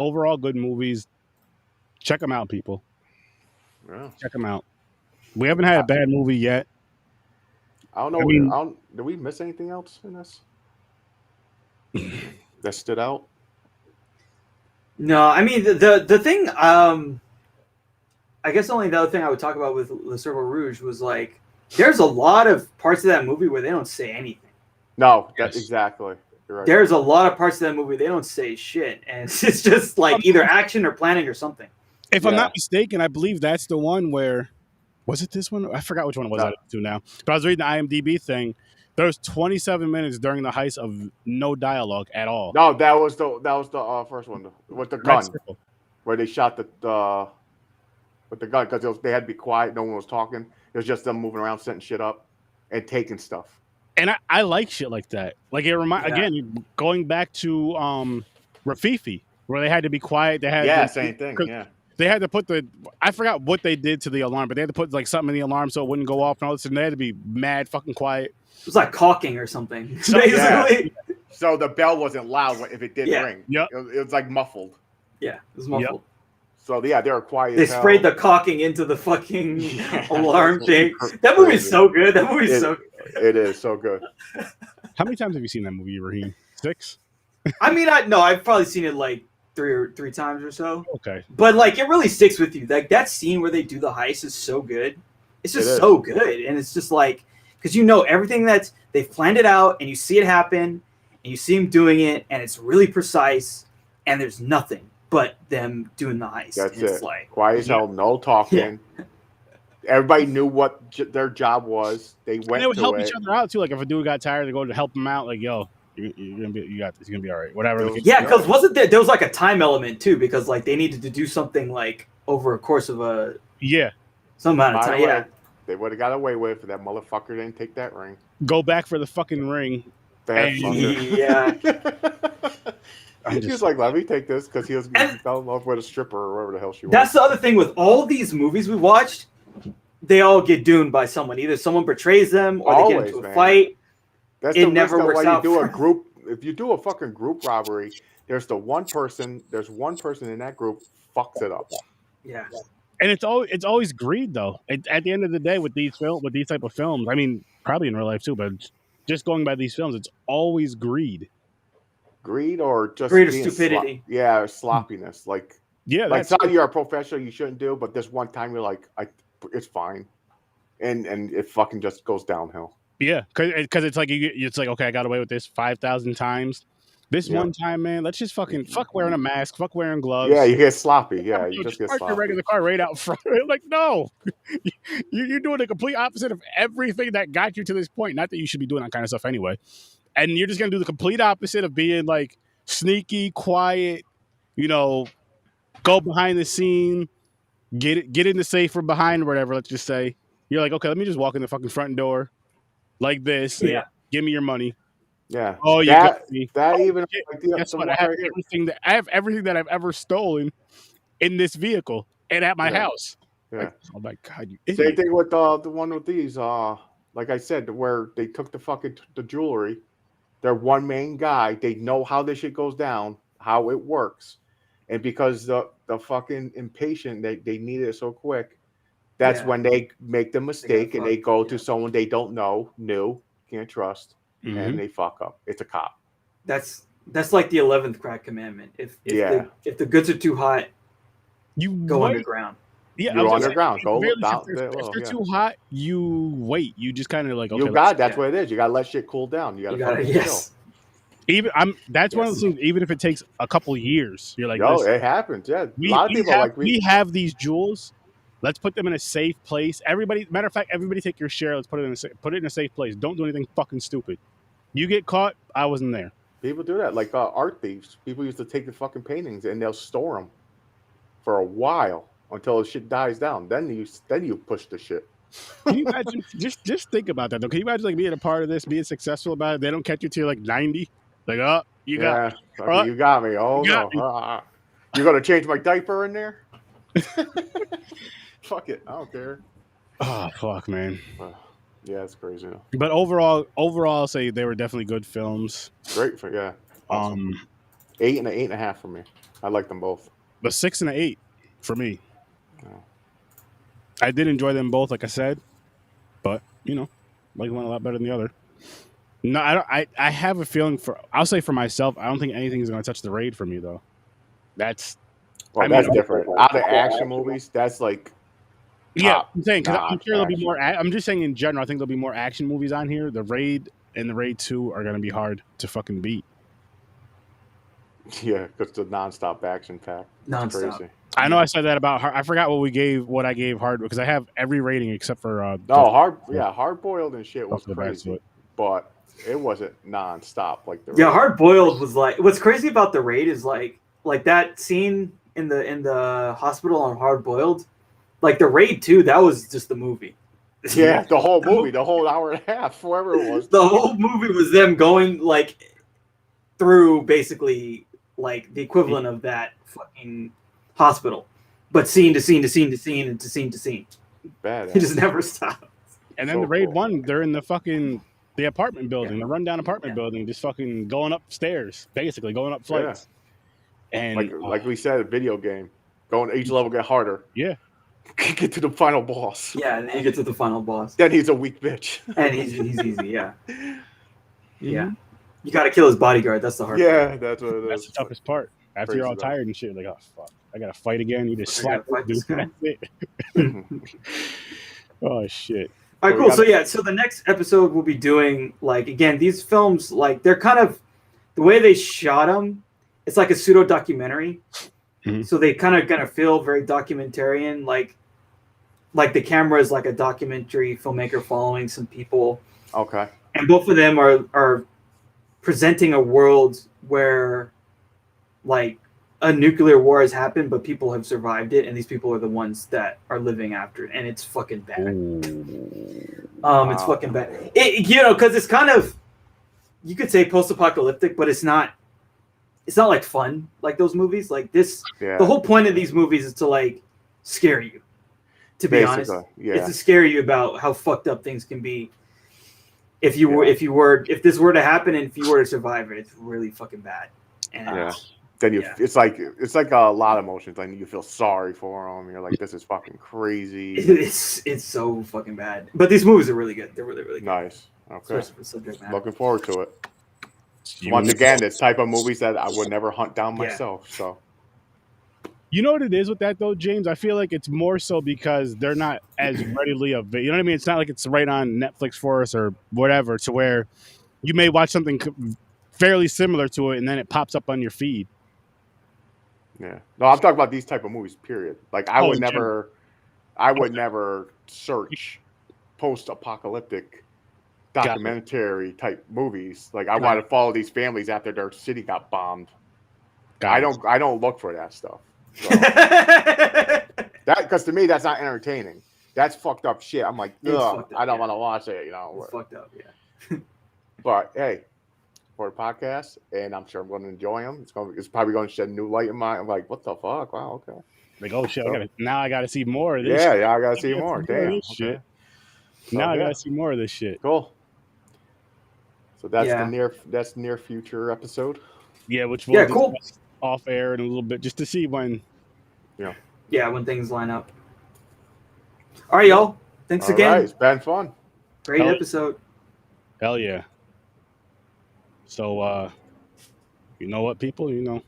Check them out, people. Yeah. Check them out. We haven't had a bad movie yet. I don't know. Did we miss anything else in this that stood out? No, I mean the thing. I guess only the other thing I would talk about with Le Cercle Rouge was like, there's a lot of parts of that movie where they don't say anything. No, that's exactly. You're right. There's a lot of parts of that movie they don't say shit, and it's just like either action or planning or something. If I'm not mistaken, I believe that's the one where, was it this one? I forgot which one it was to now. But I was reading the IMDb thing. There was 27 minutes during the heist of no dialogue at all. No, that was the first one with the gun, where they shot the with the gun because they had to be quiet. No one was talking. It was just them moving around, setting shit up, and taking stuff. And I like shit like that. Like it again, going back to Rafifi, where they had to be quiet. They had same thing. Yeah, they had to put I forgot what they did to the alarm, but they had to put like something in the alarm so it wouldn't go off and all this, and they had to be mad fucking quiet. It was like caulking or something, basically. Yeah. So the bell wasn't loud if it did ring. Yep. It was like muffled. Yeah, it was muffled. Yep. So they were quiet. They sprayed the caulking into the fucking alarm thing. That movie's so good. That movie's so good. It is so good. How many times have you seen that movie, Raheem? 6? I mean, I've probably seen it like three times or so. Okay. But like it really sticks with you. Like that scene where they do the heist is so good. It's just so good. And it's just like, because you know everything they've planned it out and you see it happen and you see them doing it and it's really precise and there's nothing but them doing the heist. That's it's it. Like quiet as hell, no talking. Yeah. Everybody knew what their job was. They went. And they would help each other out too. Like if a dude got tired, they go to help him out. Like, yo, you're gonna be, you got this. You're gonna be all right. Whatever. Yeah, because wasn't there was like a time element too? Because like they needed to do something like over a course of some amount of time. Yeah, they would have got away with it if that motherfucker didn't take that ring. Go back for the fucking ring. Yeah. He was like, let me take this because he fell in love with a stripper or whatever the hell she was. That's the other thing with all these movies we watched. They all get doomed by someone. Either someone betrays them or they get into a fight. That's it never works out. If you do a fucking group robbery, there's one person in that group fucks it up. Yeah. And it's always greed though. At the end of the day with these type of films, I mean, probably in real life too, but just going by these films, it's always greed. Greed or just greed or stupidity. Or sloppiness. Like that's something you're a professional you shouldn't do, but this one time you're like, it's fine, and it fucking just goes downhill. Yeah, because it's like okay, I got away with this 5,000 times. This one time, man, let's just fuck wearing a mask, fuck wearing gloves. Yeah, you get sloppy. Yeah, you just get sloppy. Your regular car right out front. Like, no, you're doing the complete opposite of everything that got you to this point. Not that you should be doing that kind of stuff anyway. And you're just gonna do the complete opposite of being like sneaky, quiet. Go behind the scene, get in the safe from behind or whatever. Let's just say you're like, okay, let me just walk in the fucking front door like this. Yeah, give me your money. Yeah. Oh, you got me. Even. Guess what? I have everything that I've ever stolen in this vehicle and at my house. Yeah. Like, oh my god. Same thing with the one with these. Like I said, where they took the jewelry. They're one main guy. They know how this shit goes down, how it works, and because the fucking impatient, they need it so quick. That's when they make the mistake and they go to someone they don't know, can't trust. And they fuck up. It's a cop. That's like the 11th crack commandment. If the goods are too hot, you go underground. Yeah, you're underground. Go down. If they're too hot, you wait. You just kind of like okay. That's what it is. You gotta let shit cool down. You gotta yes. Even that's one of the things. Even if it takes a couple years, you're like, it happens. Yeah, a lot of people we have these jewels. Let's put them in a safe place. Matter of fact, everybody take your share. Let's put it in a safe place. Don't do anything fucking stupid. You get caught, I wasn't there. People do that, like art thieves. People used to take the fucking paintings and they'll store them for a while until the shit dies down. Then you push the shit. Can you imagine? just think about that though. Can you imagine like being a part of this, being successful about it? They don't catch you till like 90. Like, you got me. You got me. Oh no, you're gonna change my diaper in there? Fuck it, I don't care. Oh fuck, man. Yeah, it's crazy. But overall, I'll say they were definitely good films. Great for awesome. 8 and an 8.5 for me. I like them both. But 6 and an 8 for me. I did enjoy them both, like I said, but like one a lot better than the other. No, I have a feeling I'll say for myself, I don't think anything's going to touch The Raid for me though. That's different. Out of action movies, that's like. Yeah, I'm saying because I'm sure there'll be more. I'm just saying in general, I think there'll be more action movies on here. The Raid and The Raid 2 are going to be hard to fucking beat. Yeah, because the nonstop action pack. Nonstop. Crazy. I know I said that about hard. I forgot what I gave hard because I have every rating except for hard boiled and shit was crazy, but it wasn't nonstop like the Raid. Hard boiled was like what's crazy about The Raid is like that scene in the hospital on Hard Boiled. Like the Raid 2, that was just the movie. Yeah, the whole movie, the whole hour and a half, whoever it was. The whole movie was them going like through basically like the equivalent of that fucking hospital, but scene to scene to scene to scene and to scene to scene. Bad. It just never stopped. And then So the Raid cool. 1, they're in the apartment building, the rundown apartment building, just fucking going upstairs, basically going up flights. And like we said, a video game. Going each level get harder. Yeah. Get to the final boss. Yeah, and then you get to the final boss. Then he's a weak bitch. And he's easy, yeah. Yeah. You gotta kill his bodyguard, that's the hard part. Yeah, that's what it is. That's the toughest part. After you're all tired and shit, like, oh fuck, I gotta fight again. You just I gotta slap fight dude. this guy. That's it. Oh shit. All right, cool. So the next episode we'll be doing, like, again, these films, like, they're kind of, the way they shot them, it's like a pseudo documentary. Mhm. So they kind of gonna feel very documentarian, like the camera is like a documentary filmmaker following some people. Okay. And both of them are presenting a world where, like, a nuclear war has happened, but people have survived it, and these people are the ones that are living after it, and it's fucking bad. It's fucking bad. Because it's kind of, you could say post-apocalyptic, but it's not like fun like those movies. Like this, the whole point of these movies is to like scare you. To be honest, it's to scare you about how fucked up things can be. If this were to happen and if you were to survive it, it's really fucking bad. And then it's like a lot of emotions. Like you feel sorry for them. You're like, this is fucking crazy. It's so fucking bad. But these movies are really good. They're really, really good. Nice. Okay. Especially for subject matter. Looking forward to it. Once again, it's type of movies that I would never hunt down myself. So. You know what it is with that though, James? I feel like it's more so because they're not as readily available. You know what I mean? It's not like it's right on Netflix for us or whatever, to where you may watch something fairly similar to it and then it pops up on your feed. Yeah. No, I'm talking about these type of movies, period. Like I would never search post-apocalyptic documentary type movies. Like I want to follow these families after their city got bombed. I don't look for that stuff. So. Because to me that's not entertaining. That's fucked up shit. I'm like, ugh, I don't want to watch it. You know, it's fucked up. Yeah. But hey, for a podcast, and I'm sure I'm going to enjoy them. It's probably going to shed new light in my. I'm like, what the fuck? Wow, okay. Like, oh shit! I got to see more of this. Yeah, shit. I got to see more. Damn. Shit. Now I got to see more of this shit. Cool. So that's the near future episode. Yeah, which we'll discuss off air in a little bit just to see when. Yeah, when things line up. All right, y'all. Thanks again. All right, it's been fun. Great episode. Hell yeah. So, you know what, people? You know,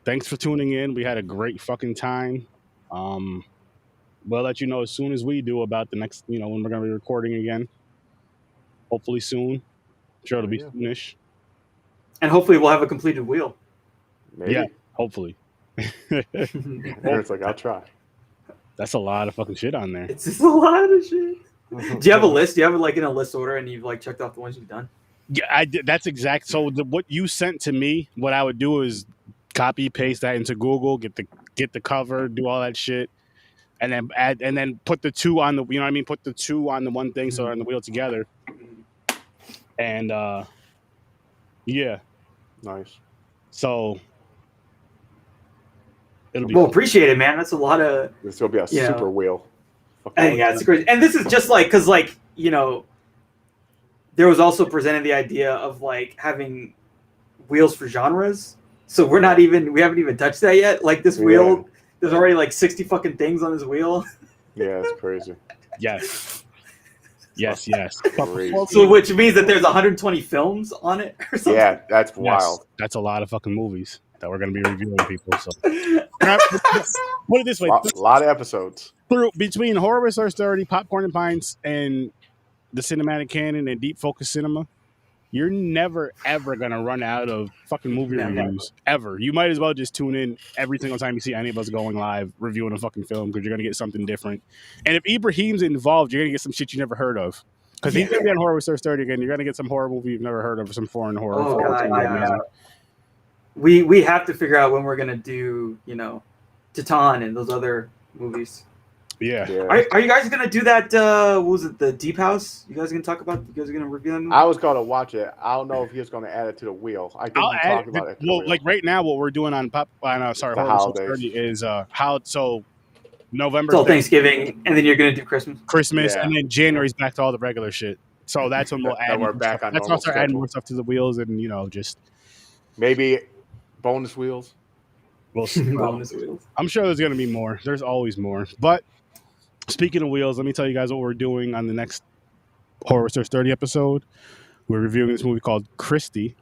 thanks for tuning in. We had a great fucking time. We'll let you know as soon as we do about the next, when we're going to be recording again. Hopefully soon. I'm sure it'll be soonish. And hopefully we'll have a completed wheel. Maybe. Yeah, hopefully. It's like, I'll try. That's a lot of fucking shit on there. It's just a lot of shit. Do you have a list? Do you have it like in a list order and you've like checked off the ones you've done? Yeah, I did. That's exact. So what you sent to me, what I would do is copy paste that into Google, get the cover, do all that shit, and then add and then put the two on the. You know what I mean? Put the two on the one thing so they're on the wheel together. And yeah, nice. So it'll be. Well, appreciate it, man. That's a lot of. This will be a super wheel. Yeah, it's crazy. And this is just like because there was also presented the idea of like having wheels for genres. So we haven't even touched that yet. Like this wheel, there's already like 60 fucking things on this wheel. Yeah, it's crazy. Yes. Crazy. So which means that there's 120 films on it or something. Yeah, that's wild. That's a lot of fucking movies that we're going to be reviewing, people. So put it this way. A lot of episodes. Between Horror with Sir 30, Popcorn and Pints, and the Cinematic Canon and Deep Focus Cinema, you're never, ever going to run out of fucking movie reviews. Ever. You might as well just tune in every single time you see any of us going live reviewing a fucking film because you're going to get something different. And if Ibrahim's involved, you're going to get some shit you never heard of. Because he's going to be on Horror with Sir 30 again. You're going to get some horror movie you've never heard of or some foreign horror. Oh, God, We have to figure out when we're going to do, Titan and those other movies. Yeah. Are you guys gonna do that? What was it, the Deep House? You guys are gonna talk about? You guys are gonna review that movie? I was gonna watch it. I don't know if he's gonna add it to the wheel. I think I'll we add talked about it. To the well, wheel. like right now, what we're doing on The Horror holidays. 30 is so November Till Thanksgiving, and then you're gonna do Christmas. and then January's back to all the regular shit. So that's when we'll add. Then we're back stuff. on That's when normal I'll start adding schedule. more stuff to the wheels, and just Maybe bonus wheels. we'll see. Bonus wheels. I'm sure there's gonna be more. There's always more. But speaking of wheels, let me tell you guys what we're doing on the next Horror Search 30 episode. We're reviewing this movie called Christie.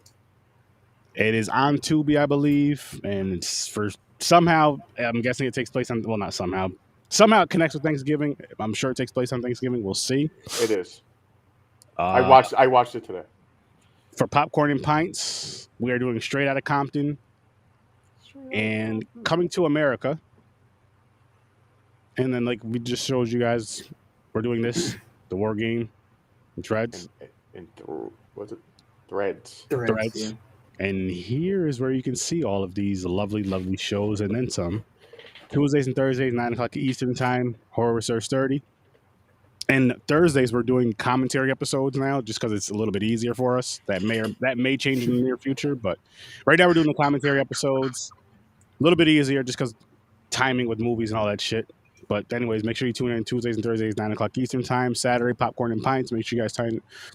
It is on Tubi, I believe, and it's for somehow. I'm guessing it takes place on. Well, not somehow. Somehow it connects with Thanksgiving. I'm sure it takes place on Thanksgiving. We'll see. It is. I watched it today. For Popcorn and Pints, we are doing Straight Outta Compton and Coming to America. And then, like we just showed you guys, we're doing this, the War Game, Threads. What's it? Threads. Threads. Yeah. And here is where you can see all of these lovely, lovely shows and then some. Tuesdays and Thursdays, 9 o'clock Eastern Time, Horror Research 30. And Thursdays, we're doing commentary episodes now, just because it's a little bit easier for us. That may change in the near future, but right now we're doing the commentary episodes. A little bit easier, just because timing with movies and all that shit. But anyways, make sure you tune in Tuesdays and Thursdays, 9 o'clock Eastern Time. Saturday, Popcorn and Pints. Make sure you guys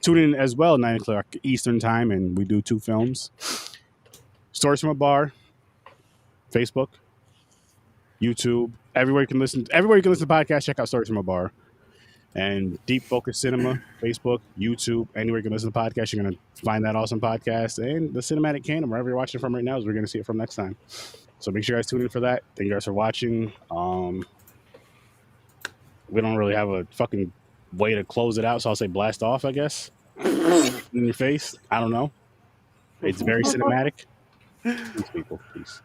tune in as well, 9 o'clock Eastern Time, and we do 2 films. Stories from a Bar, Facebook, YouTube, everywhere you can listen to podcasts, check out Stories from a Bar. And Deep Focus Cinema, Facebook, YouTube, anywhere you can listen to podcasts, you're going to find that awesome podcast. And the Cinematic Canon, wherever you're watching from right now, is we're going to see it from next time. So make sure you guys tune in for that. Thank you guys for watching. We don't really have a fucking way to close it out, so I'll say blast off, I guess. In your face. I don't know. It's very cinematic. Peace, people. Peace.